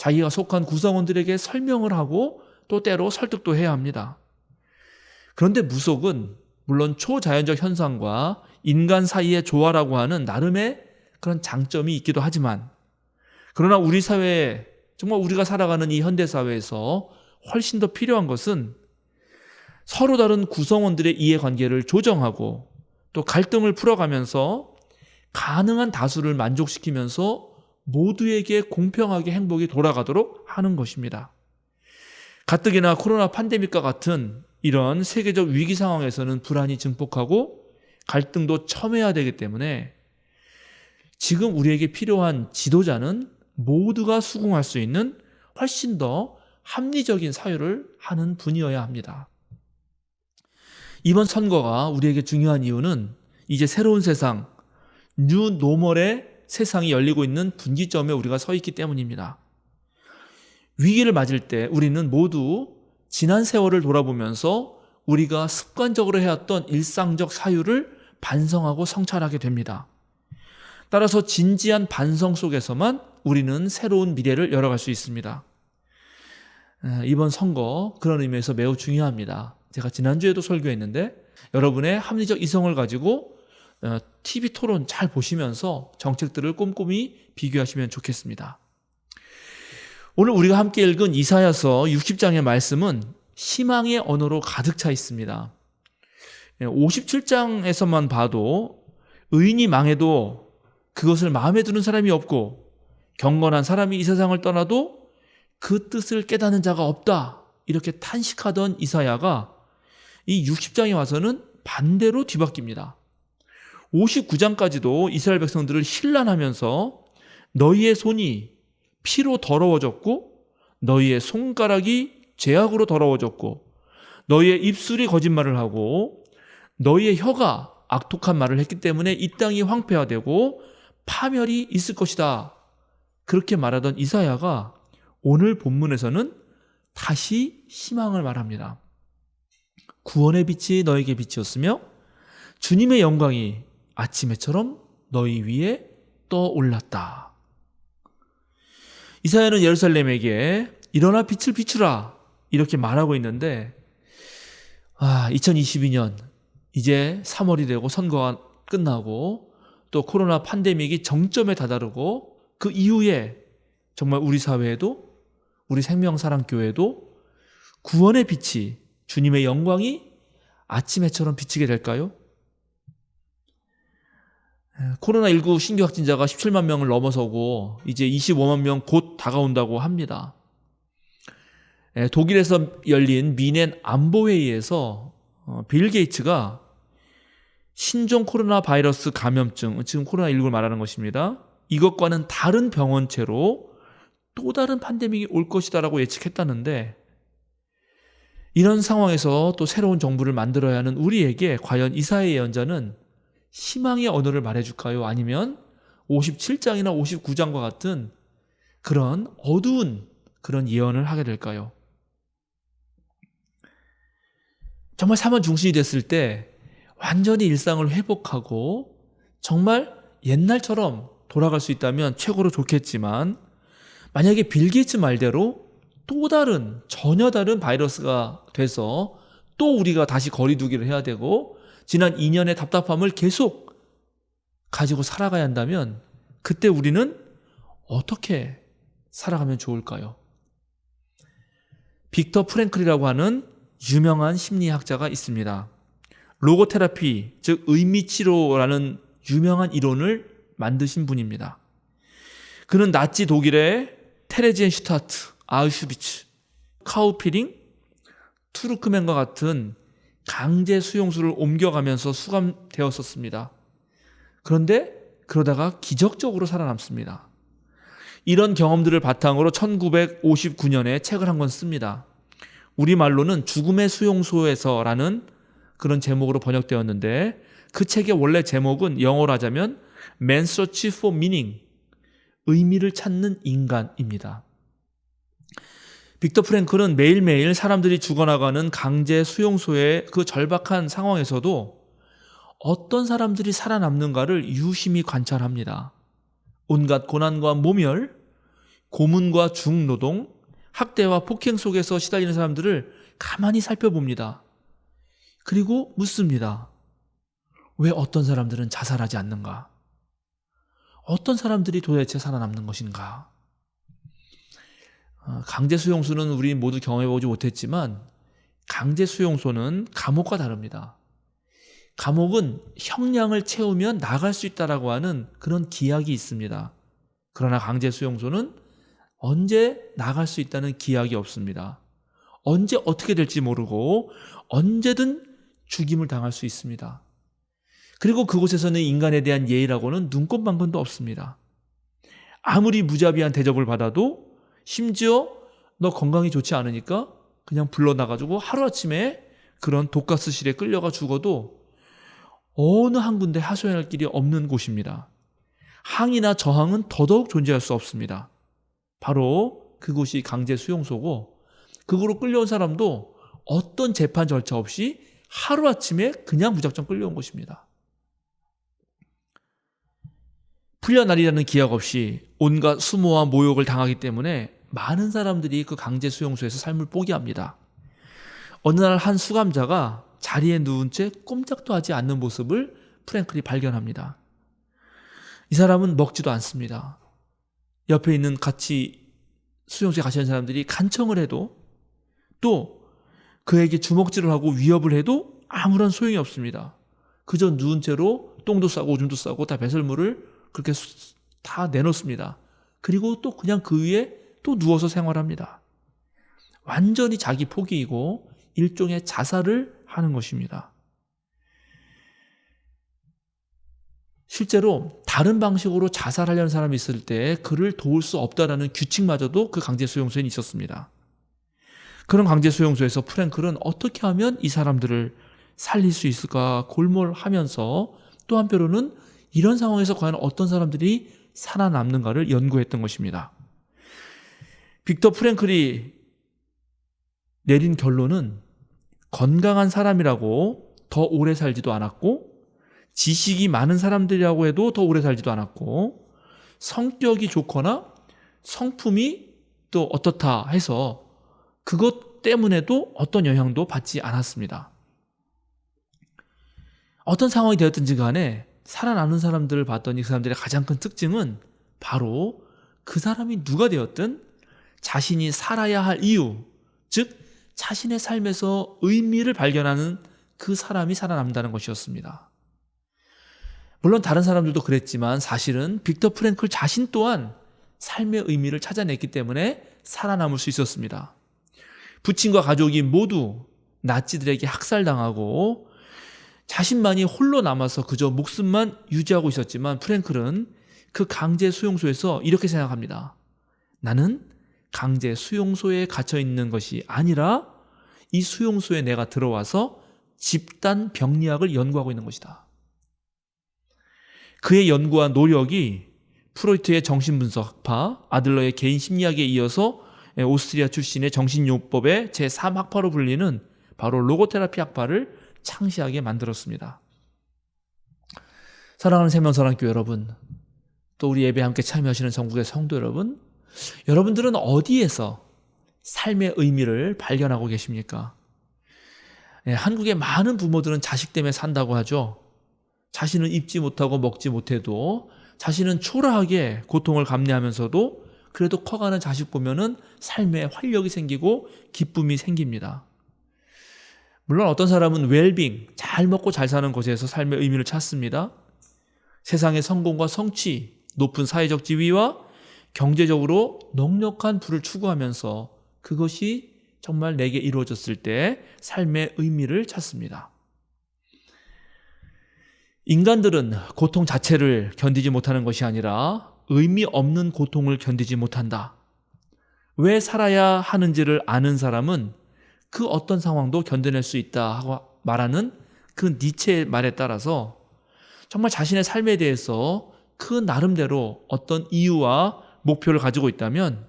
자기가 속한 구성원들에게 설명을 하고 또 때로 설득도 해야 합니다. 그런데 무속은 물론 초자연적 현상과 인간 사이의 조화라고 하는 나름의 그런 장점이 있기도 하지만, 그러나 우리 사회에, 정말 우리가 살아가는 이 현대사회에서 훨씬 더 필요한 것은 서로 다른 구성원들의 이해관계를 조정하고 또 갈등을 풀어가면서 가능한 다수를 만족시키면서 모두에게 공평하게 행복이 돌아가도록 하는 것입니다. 가뜩이나 코로나 팬데믹과 같은 이런 세계적 위기 상황에서는 불안이 증폭하고 갈등도 첨예화되기 때문에 지금 우리에게 필요한 지도자는 모두가 수긍할 수 있는 훨씬 더 합리적인 사유를 하는 분이어야 합니다. 이번 선거가 우리에게 중요한 이유는 이제 새로운 세상, 뉴 노멀의 세상이 열리고 있는 분기점에 우리가 서 있기 때문입니다. 위기를 맞을 때 우리는 모두 지난 세월을 돌아보면서 우리가 습관적으로 해왔던 일상적 사유를 반성하고 성찰하게 됩니다. 따라서 진지한 반성 속에서만 우리는 새로운 미래를 열어갈 수 있습니다. 이번 선거 그런 의미에서 매우 중요합니다. 제가 지난주에도 설교했는데 여러분의 합리적 이성을 가지고 TV 토론 잘 보시면서 정책들을 꼼꼼히 비교하시면 좋겠습니다. 오늘 우리가 함께 읽은 이사야서 60장의 말씀은 희망의 언어로 가득 차 있습니다. 57장에서만 봐도 의인이 망해도 그것을 마음에 드는 사람이 없고 경건한 사람이 이 세상을 떠나도 그 뜻을 깨닫는 자가 없다, 이렇게 탄식하던 이사야가 이 60장에 와서는 반대로 뒤바뀝니다. 59장까지도 이스라엘 백성들을 hir난하면서 너희의 손이 피로 더러워졌고 너희의 손가락이 죄악으로 더러워졌고 너희의 입술이 거짓말을 하고 너희의 혀가 악독한 말을 했기 때문에 이 땅이 황폐화되고 파멸이 있을 것이다, 그렇게 말하던 이사야가 오늘 본문에서는 다시 희망을 말합니다. 구원의 빛이 너에게 비치었으며 주님의 영광이 아침에처럼 너희 위에 떠올랐다. 이사야는 예루살렘에게 일어나 빛을 비추라, 이렇게 말하고 있는데 2022년 이제 3월이 되고 선거가 끝나고 또 코로나 팬데믹이 정점에 다다르고 그 이후에 정말 우리 사회에도 우리 생명사랑교회도 구원의 빛이, 주님의 영광이 아침에처럼 비치게 될까요? 코로나19 신규 확진자가 17만 명을 넘어서고 이제 25만 명 곧 다가온다고 합니다. 독일에서 열린 미넨 안보회의에서 빌 게이츠가 신종 코로나 바이러스 감염증, 지금 코로나19를 말하는 것입니다, 이것과는 다른 병원체로 또 다른 팬데믹이 올 것이다라고 예측했다는데, 이런 상황에서 또 새로운 정부를 만들어야 하는 우리에게 과연 이사야 예언자는 희망의 언어를 말해줄까요? 아니면 57장이나 59장과 같은 그런 어두운 그런 예언을 하게 될까요? 정말 삶은 중심이 됐을 때 완전히 일상을 회복하고 정말 옛날처럼 돌아갈 수 있다면 최고로 좋겠지만, 만약에 빌 게이츠 말대로 또 다른, 전혀 다른 바이러스가 돼서 또 우리가 다시 거리두기를 해야 되고 지난 2년의 답답함을 계속 가지고 살아가야 한다면 그때 우리는 어떻게 살아가면 좋을까요? 빅터 프랭클이라고 하는 유명한 심리학자가 있습니다. 로고테라피, 즉 의미치료라는 유명한 이론을 만드신 분입니다. 그는 나치 독일의 테레지엔슈타트, 아우슈비츠, 카우피링, 투르크멘과 같은 강제 수용소를 옮겨가면서 수감되었었습니다. 그런데 그러다가 기적적으로 살아남습니다. 이런 경험들을 바탕으로 1959년에 책을 한 권 씁니다. 우리말로는 죽음의 수용소에서라는 그런 제목으로 번역되었는데, 그 책의 원래 제목은 영어로 하자면 Man's Search for Meaning, 의미를 찾는 인간입니다. 빅터 프랭클은 매일매일 사람들이 죽어나가는 강제 수용소의 그 절박한 상황에서도 어떤 사람들이 살아남는가를 유심히 관찰합니다. 온갖 고난과 모멸, 고문과 중노동, 학대와 폭행 속에서 시달리는 사람들을 가만히 살펴봅니다. 그리고 묻습니다. 왜 어떤 사람들은 자살하지 않는가? 어떤 사람들이 도대체 살아남는 것인가? 강제 수용소는 우리 모두 경험해보지 못했지만 강제 수용소는 감옥과 다릅니다. 감옥은 형량을 채우면 나갈 수 있다라고 하는 그런 기약이 있습니다. 그러나 강제 수용소는 언제 나갈 수 있다는 기약이 없습니다. 언제 어떻게 될지 모르고 언제든 죽임을 당할 수 있습니다. 그리고 그곳에서는 인간에 대한 예의라고는 눈꽃만큼도 없습니다. 아무리 무자비한 대접을 받아도 심지어 너 건강이 좋지 않으니까 그냥 불러나가지고 하루아침에 그런 독가스실에 끌려가 죽어도 어느 한 군데 하소연할 길이 없는 곳입니다. 항의나 저항은 더더욱 존재할 수 없습니다. 바로 그곳이 강제 수용소고 그곳으로 끌려온 사람도 어떤 재판 절차 없이 하루아침에 그냥 무작정 끌려온 것입니다. 풀려나리라는 기약 없이 온갖 수모와 모욕을 당하기 때문에 많은 사람들이 그 강제 수용소에서 삶을 포기합니다. 어느 날 한 수감자가 자리에 누운 채 꼼짝도 하지 않는 모습을 프랭클이 발견합니다. 이 사람은 먹지도 않습니다. 옆에 있는 같이 수용소에 같이 있는 사람들이 간청을 해도 또 그에게 주먹질을 하고 위협을 해도 아무런 소용이 없습니다. 그저 누운 채로 똥도 싸고 오줌도 싸고 다 배설물을 그렇게 다 내놓습니다. 그리고 또 그냥 그 위에 또 누워서 생활합니다. 완전히 자기 포기이고 일종의 자살을 하는 것입니다. 실제로 다른 방식으로 자살하려는 사람이 있을 때 그를 도울 수 없다라는 규칙마저도 그 강제 수용소에 있었습니다. 그런 강제 수용소에서 프랭클은 어떻게 하면 이 사람들을 살릴 수 있을까 골몰하면서 또 한편으로는 이런 상황에서 과연 어떤 사람들이 살아남는가를 연구했던 것입니다. 빅터 프랭클이 내린 결론은 건강한 사람이라고 더 오래 살지도 않았고 지식이 많은 사람들이라고 해도 더 오래 살지도 않았고 성격이 좋거나 성품이 또 어떻다 해서 그것 때문에도 어떤 영향도 받지 않았습니다. 어떤 상황이 되었든지 간에 살아남는 사람들을 봤더니 그 사람들의 가장 큰 특징은 바로 그 사람이 누가 되었든 자신이 살아야 할 이유, 즉 자신의 삶에서 의미를 발견하는 그 사람이 살아남는다는 것이었습니다. 물론 다른 사람들도 그랬지만 사실은 빅터 프랭클 자신 또한 삶의 의미를 찾아냈기 때문에 살아남을 수 있었습니다. 부친과 가족이 모두 나치들에게 학살당하고 자신만이 홀로 남아서 그저 목숨만 유지하고 있었지만 프랭클은 그 강제 수용소에서 이렇게 생각합니다. 나는 강제 수용소에 갇혀 있는 것이 아니라 이 수용소에 내가 들어와서 집단 병리학을 연구하고 있는 것이다. 그의 연구와 노력이 프로이트의 정신분석학파, 아들러의 개인 심리학에 이어서 오스트리아 출신의 정신요법의 제3학파로 불리는 바로 로고테라피 학파를 창시하게 만들었습니다. 사랑하는 생명사랑교회 여러분, 또 우리 예배에 함께 참여하시는 전국의 성도 여러분, 여러분들은 어디에서 삶의 의미를 발견하고 계십니까? 한국의 많은 부모들은 자식 때문에 산다고 하죠. 자신은 입지 못하고 먹지 못해도 자신은 초라하게 고통을 감내하면서도 그래도 커가는 자식 보면은 삶에 활력이 생기고 기쁨이 생깁니다. 물론 어떤 사람은 웰빙, 잘 먹고 잘 사는 곳에서 삶의 의미를 찾습니다. 세상의 성공과 성취, 높은 사회적 지위와 경제적으로 넉넉한 부를 추구하면서 그것이 정말 내게 이루어졌을 때 삶의 의미를 찾습니다. 인간들은 고통 자체를 견디지 못하는 것이 아니라 의미 없는 고통을 견디지 못한다. 왜 살아야 하는지를 아는 사람은 그 어떤 상황도 견뎌낼 수 있다 하고 말하는 그 니체의 말에 따라서 정말 자신의 삶에 대해서 그 나름대로 어떤 이유와 목표를 가지고 있다면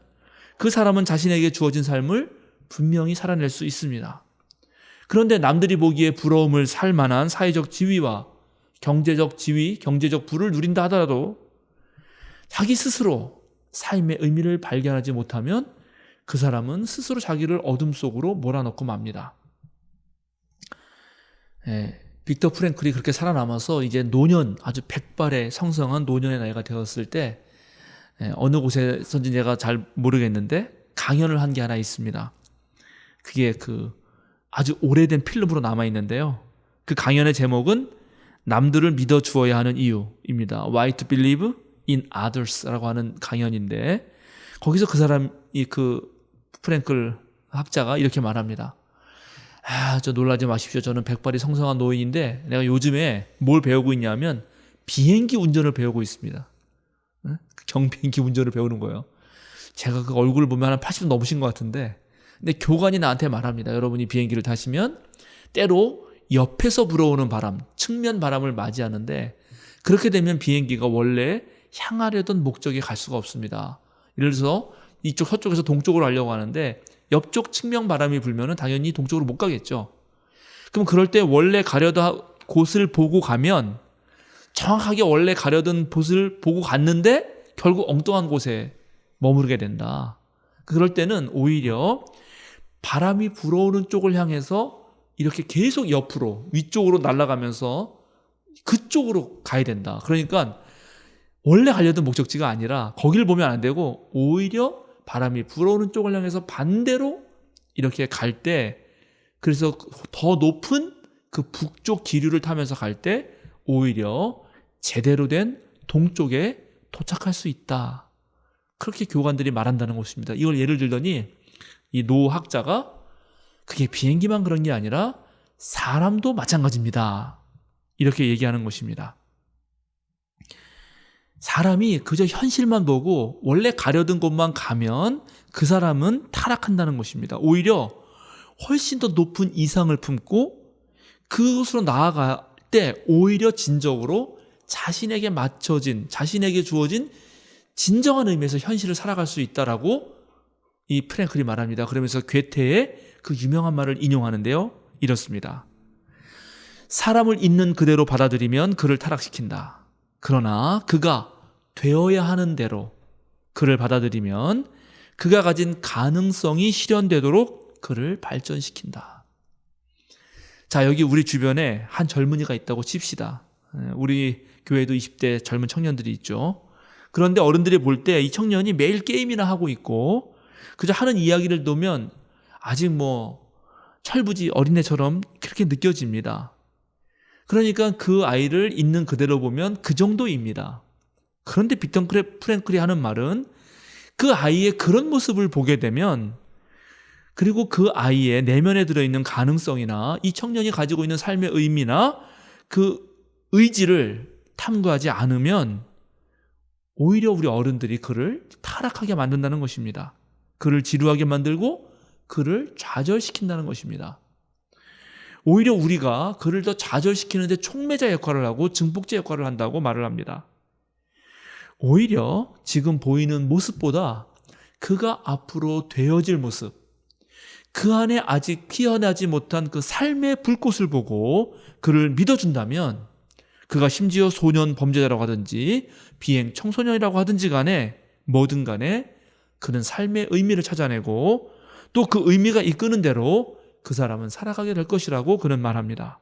그 사람은 자신에게 주어진 삶을 분명히 살아낼 수 있습니다. 그런데 남들이 보기에 부러움을 살 만한 사회적 지위와 경제적 지위, 경제적 부를 누린다 하더라도 자기 스스로 삶의 의미를 발견하지 못하면 그 사람은 스스로 자기를 어둠 속으로 몰아넣고 맙니다. 빅터 프랭클이 그렇게 살아남아서 이제 노년, 아주 백발의 성성한 노년의 나이가 되었을 때 어느 곳에서인지 제가 잘 모르겠는데 강연을 한 게 하나 있습니다. 그게 그 아주 오래된 필름으로 남아 있는데요. 그 강연의 제목은 남들을 믿어 주어야 하는 이유입니다. Why to believe in others라고 하는 강연인데 거기서 그 사람이 그 프랭클 학자가 이렇게 말합니다. 저 놀라지 마십시오. 저는 백발이 성성한 노인인데 내가 요즘에 뭘 배우고 있냐면 비행기 운전을 배우고 있습니다. 경비행기 운전을 배우는 거예요. 제가 그 얼굴을 보면 한 80도 넘으신 것 같은데 근데 교관이 나한테 말합니다. 여러분이 비행기를 타시면 때로 옆에서 불어오는 바람, 측면 바람을 맞이하는데 그렇게 되면 비행기가 원래 향하려던 목적에 갈 수가 없습니다. 예를 들어서 이쪽 서쪽에서 동쪽으로 가려고 하는데 옆쪽 측면 바람이 불면은 당연히 동쪽으로 못 가겠죠. 그럼 그럴 때 원래 가려던 곳을 보고 가면 정확하게 원래 가려던 곳을 보고 갔는데 결국 엉뚱한 곳에 머무르게 된다. 그럴 때는 오히려 바람이 불어오는 쪽을 향해서 이렇게 계속 옆으로 위쪽으로 날아가면서 그쪽으로 가야 된다. 그러니까 원래 가려던 목적지가 아니라 거기를 보면 안 되고 오히려 바람이 불어오는 쪽을 향해서 반대로 이렇게 갈 때 그래서 더 높은 그 북쪽 기류를 타면서 갈 때 오히려 제대로 된 동쪽에 도착할 수 있다. 그렇게 교관들이 말한다는 것입니다. 이걸 예를 들더니 이 노 학자가 그게 비행기만 그런 게 아니라 사람도 마찬가지입니다. 이렇게 얘기하는 것입니다. 사람이 그저 현실만 보고 원래 가려던 곳만 가면 그 사람은 타락한다는 것입니다. 오히려 훨씬 더 높은 이상을 품고 그곳으로 나아갈 때 오히려 진정으로 자신에게 맞춰진, 자신에게 주어진 진정한 의미에서 현실을 살아갈 수 있다라고 이 프랭클이 말합니다. 그러면서 괴테의 그 유명한 말을 인용하는데요. 이렇습니다. 사람을 있는 그대로 받아들이면 그를 타락시킨다. 그러나 그가 되어야 하는 대로 그를 받아들이면 그가 가진 가능성이 실현되도록 그를 발전시킨다. 자, 여기 우리 주변에 한 젊은이가 있다고 칩시다. 우리 교회도 20대 젊은 청년들이 있죠. 그런데 어른들이 볼 때 이 청년이 매일 게임이나 하고 있고 그저 하는 이야기를 놓으면 아직 철부지 어린애처럼 그렇게 느껴집니다. 그러니까 그 아이를 있는 그대로 보면 그 정도입니다. 그런데 빅터 프랭클이 하는 말은 그 아이의 그런 모습을 보게 되면 그리고 그 아이의 내면에 들어있는 가능성이나 이 청년이 가지고 있는 삶의 의미나 그 의지를 탐구하지 않으면 오히려 우리 어른들이 그를 타락하게 만든다는 것입니다. 그를 지루하게 만들고 그를 좌절시킨다는 것입니다. 오히려 우리가 그를 더 좌절시키는데 촉매자 역할을 하고 증폭제 역할을 한다고 말을 합니다. 오히려 지금 보이는 모습보다 그가 앞으로 되어질 모습, 그 안에 아직 피어나지 못한 그 삶의 불꽃을 보고 그를 믿어준다면 그가 심지어 소년 범죄자라고 하든지 비행 청소년이라고 하든지 간에 뭐든 간에 그는 삶의 의미를 찾아내고 또 그 의미가 이끄는 대로 그 사람은 살아가게 될 것이라고 그는 말합니다.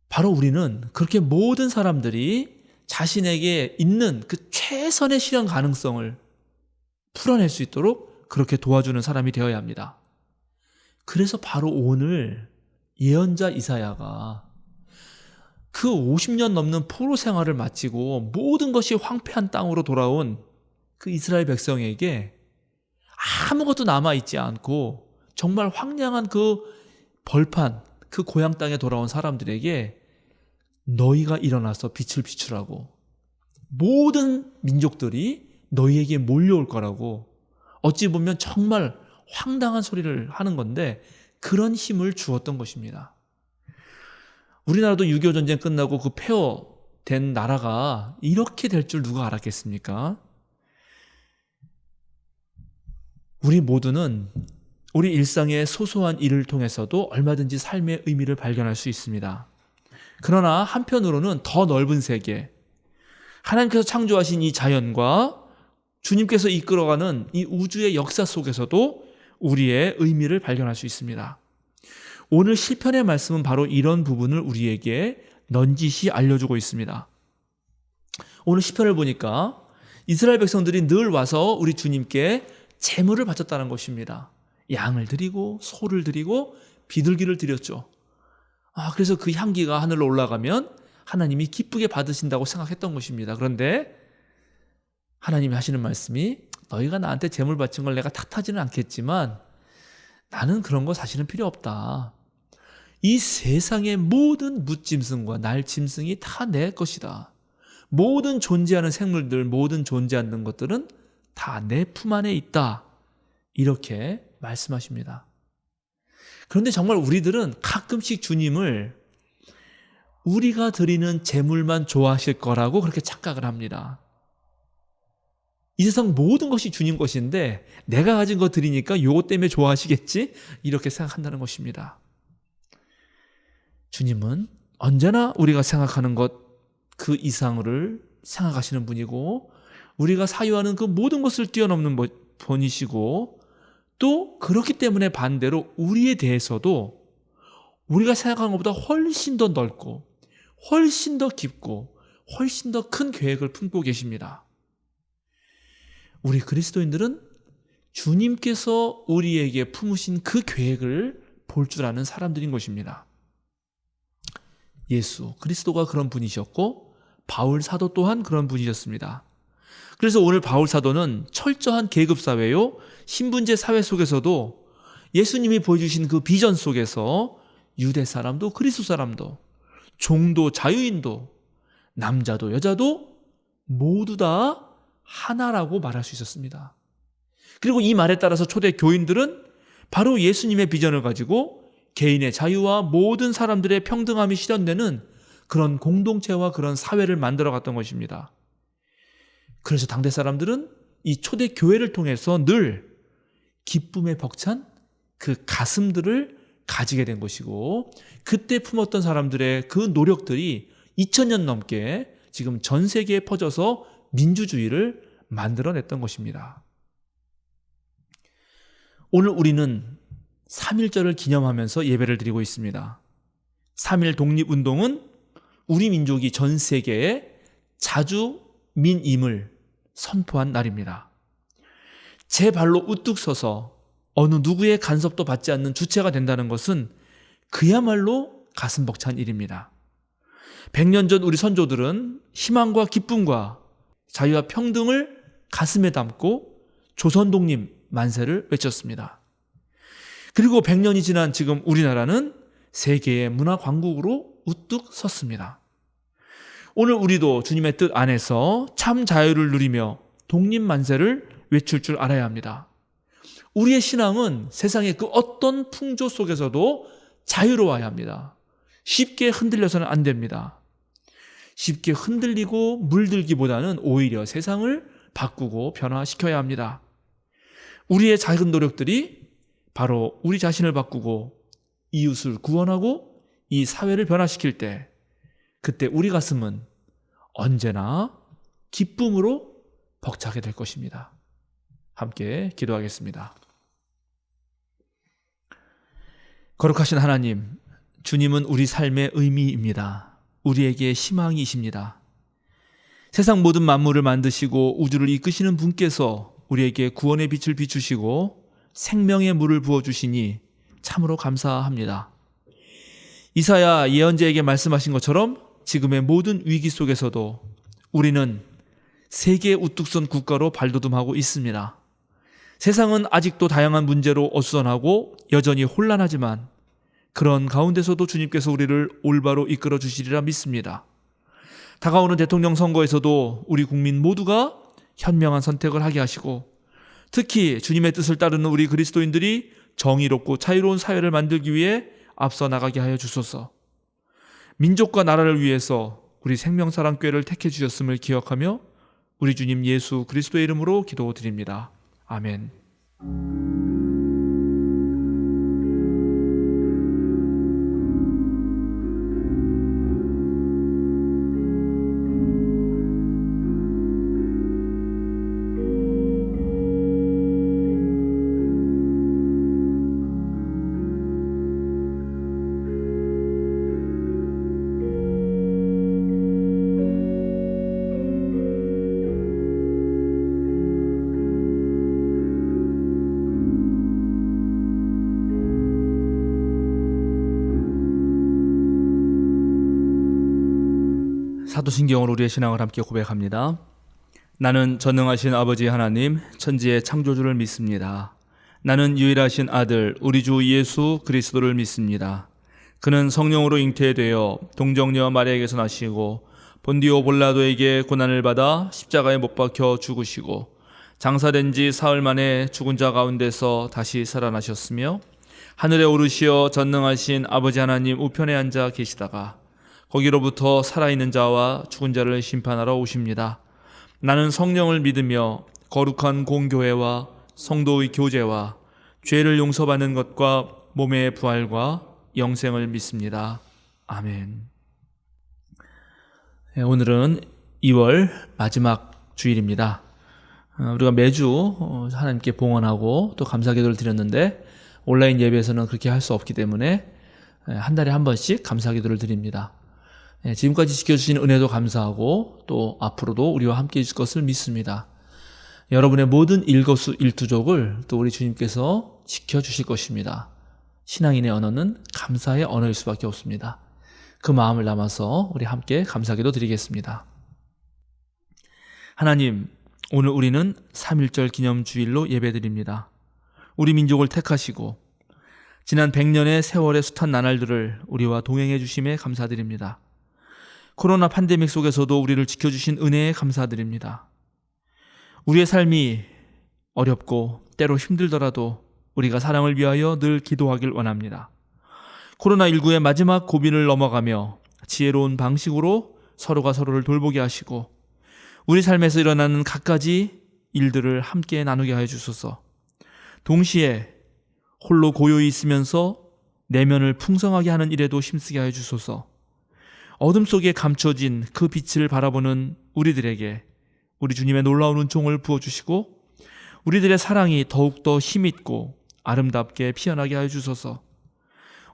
바로 우리는 그렇게 모든 사람들이 자신에게 있는 그 최선의 실현 가능성을 풀어낼 수 있도록 그렇게 도와주는 사람이 되어야 합니다. 그래서 바로 오늘 예언자 이사야가 그 50년 넘는 포로 생활을 마치고 모든 것이 황폐한 땅으로 돌아온 그 이스라엘 백성에게 아무것도 남아있지 않고 정말 황량한 그 벌판, 그 고향 땅에 돌아온 사람들에게 너희가 일어나서 빛을 비추라고 모든 민족들이 너희에게 몰려올 거라고 어찌 보면 정말 황당한 소리를 하는 건데 그런 힘을 주었던 것입니다. 우리나라도 6.25 전쟁 끝나고 그 폐허된 나라가 이렇게 될 줄 누가 알았겠습니까? 우리 모두는 우리 일상의 소소한 일을 통해서도 얼마든지 삶의 의미를 발견할 수 있습니다. 그러나 한편으로는 더 넓은 세계, 하나님께서 창조하신 이 자연과 주님께서 이끌어가는 이 우주의 역사 속에서도 우리의 의미를 발견할 수 있습니다. 오늘 시편의 말씀은 바로 이런 부분을 우리에게 넌지시 알려주고 있습니다. 오늘 시편을 보니까 이스라엘 백성들이 늘 와서 우리 주님께 제물을 바쳤다는 것입니다. 양을 드리고 소를 드리고 비둘기를 드렸죠. 그래서 그 향기가 하늘로 올라가면 하나님이 기쁘게 받으신다고 생각했던 것입니다. 그런데 하나님이 하시는 말씀이 너희가 나한테 제물 바친 걸 내가 탓하지는 않겠지만 나는 그런 거 사실은 필요 없다. 이 세상의 모든 묻짐승과 날짐승이 다 내 것이다. 모든 존재하는 생물들, 모든 존재하는 것들은 다 내 품 안에 있다. 이렇게 말씀하십니다. 그런데 정말 우리들은 가끔씩 주님을 우리가 드리는 제물만 좋아하실 거라고 그렇게 착각을 합니다. 이 세상 모든 것이 주님 것인데 내가 가진 거 드리니까 요거 때문에 좋아하시겠지? 이렇게 생각한다는 것입니다. 주님은 언제나 우리가 생각하는 것 그 이상을 생각하시는 분이고 우리가 사유하는 그 모든 것을 뛰어넘는 분이시고 또 그렇기 때문에 반대로 우리에 대해서도 우리가 생각하는 것보다 훨씬 더 넓고 훨씬 더 깊고 훨씬 더 큰 계획을 품고 계십니다. 우리 그리스도인들은 주님께서 우리에게 품으신 그 계획을 볼 줄 아는 사람들인 것입니다. 예수 그리스도가 그런 분이셨고 바울 사도 또한 그런 분이셨습니다. 그래서 오늘 바울 사도는 철저한 계급사회요 신분제 사회 속에서도 예수님이 보여주신 그 비전 속에서 유대 사람도 그리스도 사람도 종도 자유인도 남자도 여자도 모두 다 하나라고 말할 수 있었습니다. 그리고 이 말에 따라서 초대 교인들은 바로 예수님의 비전을 가지고 개인의 자유와 모든 사람들의 평등함이 실현되는 그런 공동체와 그런 사회를 만들어갔던 것입니다. 그래서 당대 사람들은 이 초대 교회를 통해서 늘 기쁨에 벅찬 그 가슴들을 가지게 된 것이고 그때 품었던 사람들의 그 노력들이 2000년 넘게 지금 전 세계에 퍼져서 민주주의를 만들어냈던 것입니다. 오늘 우리는 3.1절을 기념하면서 예배를 드리고 있습니다. 3.1 독립운동은 우리 민족이 전 세계에 자주민임을 선포한 날입니다. 제 발로 우뚝 서서 어느 누구의 간섭도 받지 않는 주체가 된다는 것은 그야말로 가슴 벅찬 일입니다. 100년 전 우리 선조들은 희망과 기쁨과 자유와 평등을 가슴에 담고 조선 독립 만세를 외쳤습니다. 그리고 100년이 지난 지금 우리나라는 세계의 문화 강국으로 우뚝 섰습니다. 오늘 우리도 주님의 뜻 안에서 참 자유를 누리며 독립 만세를 외칠 줄 알아야 합니다. 우리의 신앙은 세상의 그 어떤 풍조 속에서도 자유로워야 합니다. 쉽게 흔들려서는 안 됩니다. 쉽게 흔들리고 물들기보다는 오히려 세상을 바꾸고 변화시켜야 합니다. 우리의 작은 노력들이 바로 우리 자신을 바꾸고 이웃을 구원하고 이 사회를 변화시킬 때 그때 우리 가슴은 언제나 기쁨으로 벅차게 될 것입니다. 함께 기도하겠습니다. 거룩하신 하나님, 주님은 우리 삶의 의미입니다. 우리에게 희망이십니다. 세상 모든 만물을 만드시고 우주를 이끄시는 분께서 우리에게 구원의 빛을 비추시고 생명의 물을 부어주시니 참으로 감사합니다. 이사야 예언자에게 말씀하신 것처럼 지금의 모든 위기 속에서도 우리는 세계 우뚝 선 국가로 발돋움하고 있습니다. 세상은 아직도 다양한 문제로 어수선하고 여전히 혼란하지만 그런 가운데서도 주님께서 우리를 올바로 이끌어 주시리라 믿습니다. 다가오는 대통령 선거에서도 우리 국민 모두가 현명한 선택을 하게 하시고 특히 주님의 뜻을 따르는 우리 그리스도인들이 정의롭고 자유로운 사회를 만들기 위해 앞서 나가게 하여 주소서. 민족과 나라를 위해서 우리 생명사랑교회를 택해 주셨음을 기억하며 우리 주님 예수 그리스도의 이름으로 기도드립니다. 아멘. 사도신경으로 우리의 신앙을 함께 고백합니다. 나는 전능하신 아버지 하나님, 천지의 창조주를 믿습니다. 나는 유일하신 아들, 우리 주 예수 그리스도를 믿습니다. 그는 성령으로 잉태되어 동정녀 마리아에게서 나시고 본디오 볼라도에게 고난을 받아 십자가에 못 박혀 죽으시고 장사된 지 사흘 만에 죽은 자 가운데서 다시 살아나셨으며 하늘에 오르시어 전능하신 아버지 하나님 우편에 앉아 계시다가 거기로부터 살아있는 자와 죽은 자를 심판하러 오십니다. 나는 성령을 믿으며 거룩한 공교회와 성도의 교제와 죄를 용서받는 것과 몸의 부활과 영생을 믿습니다. 아멘. 오늘은 2월 마지막 주일입니다. 우리가 매주 하나님께 봉헌하고 또 감사기도를 드렸는데 온라인 예배에서는 그렇게 할 수 없기 때문에 한 달에 한 번씩 감사기도를 드립니다. 지금까지 지켜주신 은혜도 감사하고 또 앞으로도 우리와 함께 해줄 것을 믿습니다. 여러분의 모든 일거수일투족을 또 우리 주님께서 지켜주실 것입니다. 신앙인의 언어는 감사의 언어일 수밖에 없습니다. 그 마음을 담아서 우리 함께 감사기도 드리겠습니다. 하나님, 오늘 우리는 3.1절 기념주일로 예배드립니다. 우리 민족을 택하시고 지난 100년의 세월의 숱한 나날들을 우리와 동행해 주심에 감사드립니다. 코로나 팬데믹 속에서도 우리를 지켜주신 은혜에 감사드립니다. 우리의 삶이 어렵고 때로 힘들더라도 우리가 사랑을 위하여 늘 기도하길 원합니다. 코로나19의 마지막 고비를 넘어가며 지혜로운 방식으로 서로가 서로를 돌보게 하시고 우리 삶에서 일어나는 갖가지 일들을 함께 나누게 하여 주소서. 동시에 홀로 고요히 있으면서 내면을 풍성하게 하는 일에도 힘쓰게 하여 주소서. 어둠 속에 감춰진 그 빛을 바라보는 우리들에게 우리 주님의 놀라운 은총을 부어주시고 우리들의 사랑이 더욱더 힘있고 아름답게 피어나게 하여 주소서.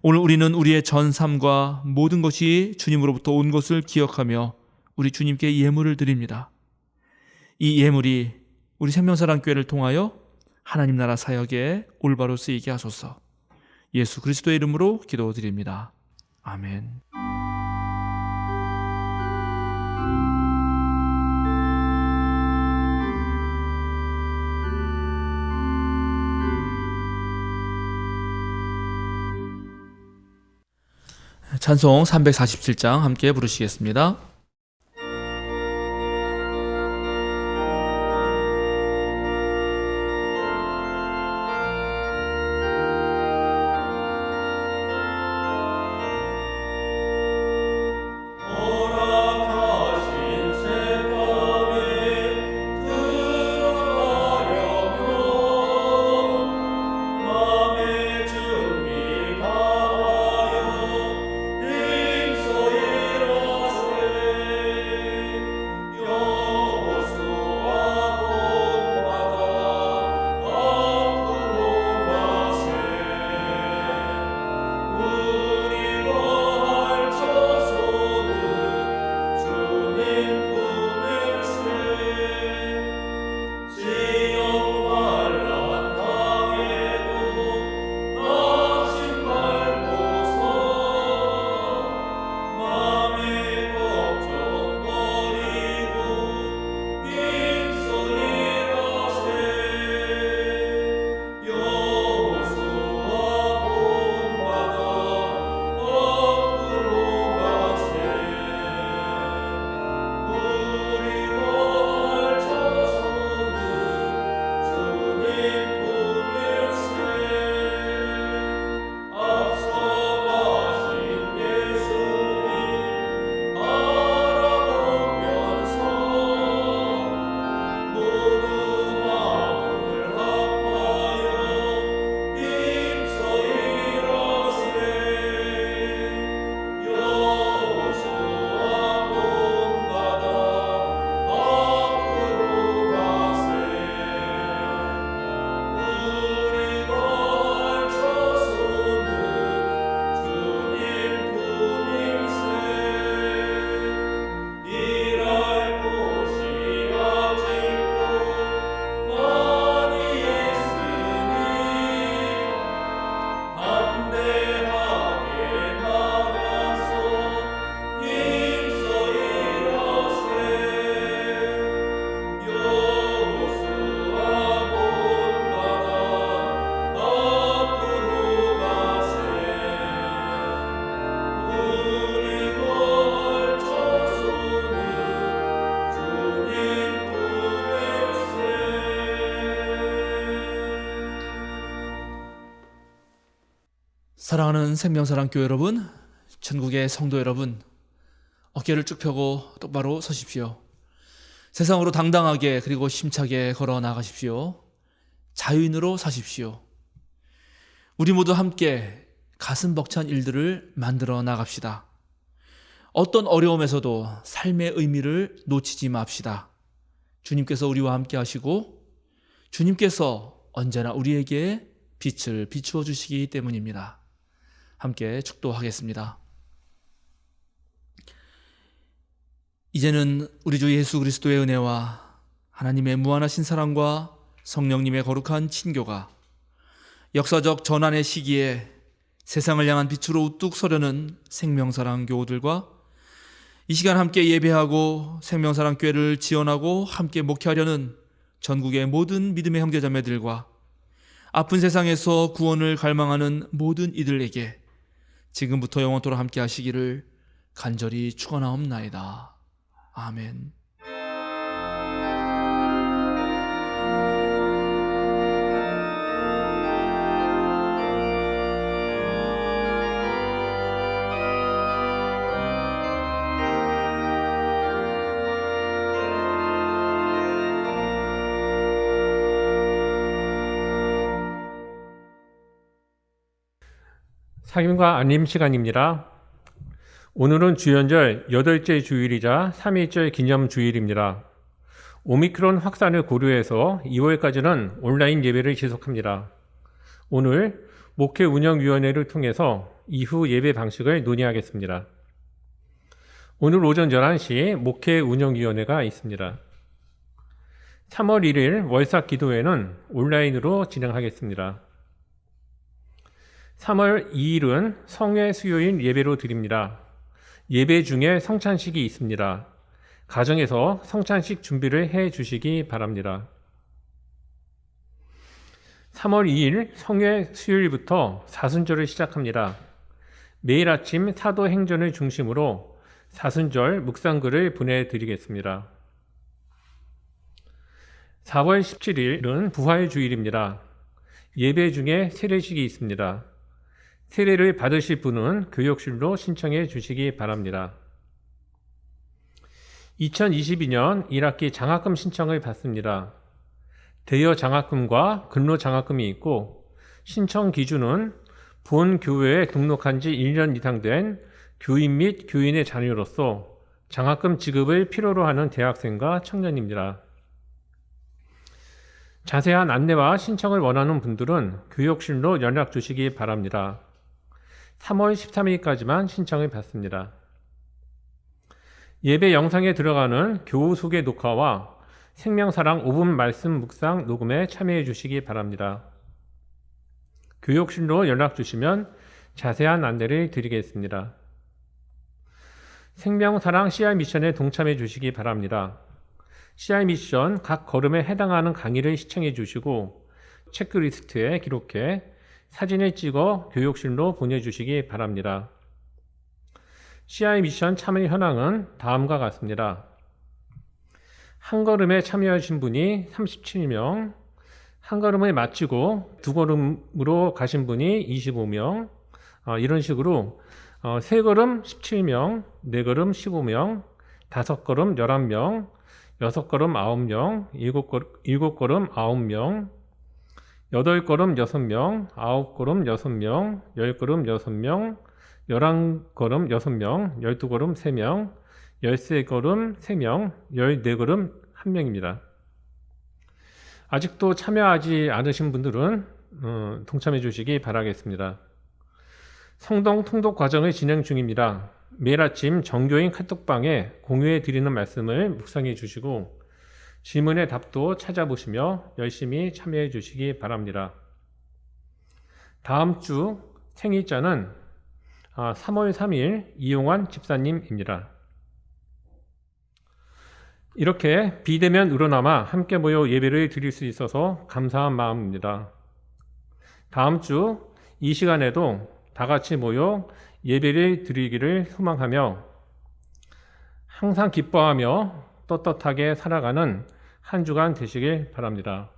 오늘 우리는 우리의 전 삶과 모든 것이 주님으로부터 온 것을 기억하며 우리 주님께 예물을 드립니다. 이 예물이 우리 생명사랑교회를 통하여 하나님 나라 사역에 올바로 쓰이게 하소서. 예수 그리스도의 이름으로 기도드립니다. 아멘. 찬송 347장 함께 부르시겠습니다.
준비 다하여 임소일어세
사랑하는 생명사랑교회 여러분, 전국의 성도 여러분, 어깨를 쭉 펴고 똑바로 서십시오. 세상으로 당당하게 그리고 힘차게 걸어 나가십시오. 자유인으로 사십시오. 우리 모두 함께 가슴 벅찬 일들을 만들어 나갑시다. 어떤 어려움에서도 삶의 의미를 놓치지 맙시다. 주님께서 우리와 함께 하시고 주님께서 언제나 우리에게 빛을 비추어 주시기 때문입니다. 함께 축도하겠습니다. 이제는 우리 주 예수 그리스도의 은혜와 하나님의 무한하신 사랑과 성령님의 거룩한 친교가 역사적 전환의 시기에 세상을 향한 빛으로 우뚝 서려는 생명사랑 교우들과 이 시간 함께 예배하고 생명사랑교회를 지원하고 함께 목회하려는 전국의 모든 믿음의 형제자매들과 아픈 세상에서 구원을 갈망하는 모든 이들에게 지금부터 영원토록 함께 하시기를 간절히 축원하옵나이다. 아멘.
사김과 안림 시간입니다. 오늘은 주연절 8째 주일이자 3.1절 기념 주일입니다. 오미크론 확산을 고려해서 2월까지는 온라인 예배를 지속합니다. 오늘 목회 운영위원회를 통해서 이후 예배 방식을 논의하겠습니다. 오늘 오전 11시 목회 운영위원회가 있습니다. 3월 1일 월삭 기도회는 온라인으로 진행하겠습니다. 3월 2일은 성회 수요일 예배로 드립니다. 예배 중에 성찬식이 있습니다. 가정에서 성찬식 준비를 해 주시기 바랍니다. 3월 2일 성회 수요일부터 사순절을 시작합니다. 매일 아침 사도행전을 중심으로 사순절 묵상글을 보내드리겠습니다. 4월 17일은 부활주일입니다. 예배 중에 세례식이 있습니다. 세례를 받으실 분은 교역실로 신청해 주시기 바랍니다. 2022년 1학기 장학금 신청을 받습니다. 대여 장학금과 근로 장학금이 있고 신청 기준은 본 교회에 등록한 지 1년 이상 된 교인 및 교인의 자녀로서 장학금 지급을 필요로 하는 대학생과 청년입니다. 자세한 안내와 신청을 원하는 분들은 교역실로 연락 주시기 바랍니다. 3월 13일까지만 신청을 받습니다. 예배 영상에 들어가는 교우 소개 녹화와 생명사랑 5분 말씀 묵상 녹음에 참여해 주시기 바랍니다. 교역실로 연락 주시면 자세한 안내를 드리겠습니다. 생명사랑 CR 미션에 동참해 주시기 바랍니다. CR 미션 각 걸음에 해당하는 강의를 시청해 주시고 체크리스트에 기록해 사진을 찍어 교육실로 보내주시기 바랍니다. CI 미션 참여 현황은 다음과 같습니다. 한 걸음에 참여하신 분이 37명, 한 걸음을 마치고 두 걸음으로 가신 분이 25명, 이런 식으로 세 걸음 17명, 네 걸음 15명, 다섯 걸음 11명, 여섯 걸음 9명, 일곱 걸음 9명, 8걸음 6명, 9걸음 6명, 10걸음 6명, 11걸음 6명, 12걸음 3명, 13걸음 3명, 14걸음 1명입니다. 아직도 참여하지 않으신 분들은 동참해 주시기 바라겠습니다. 성동 통독 과정을 진행 중입니다. 매일 아침 정교인 카톡방에 공유해 드리는 말씀을 묵상해 주시고 질문의 답도 찾아보시며 열심히 참여해 주시기 바랍니다. 다음 주 생일자는 3월 3일 이용환 집사님입니다. 이렇게 비대면 으로나마 함께 모여 예배를 드릴 수 있어서 감사한 마음입니다. 다음 주 이 시간에도 다 같이 모여 예배를 드리기를 소망하며 항상 기뻐하며 떳떳하게 살아가는 한 주간 되시길 바랍니다.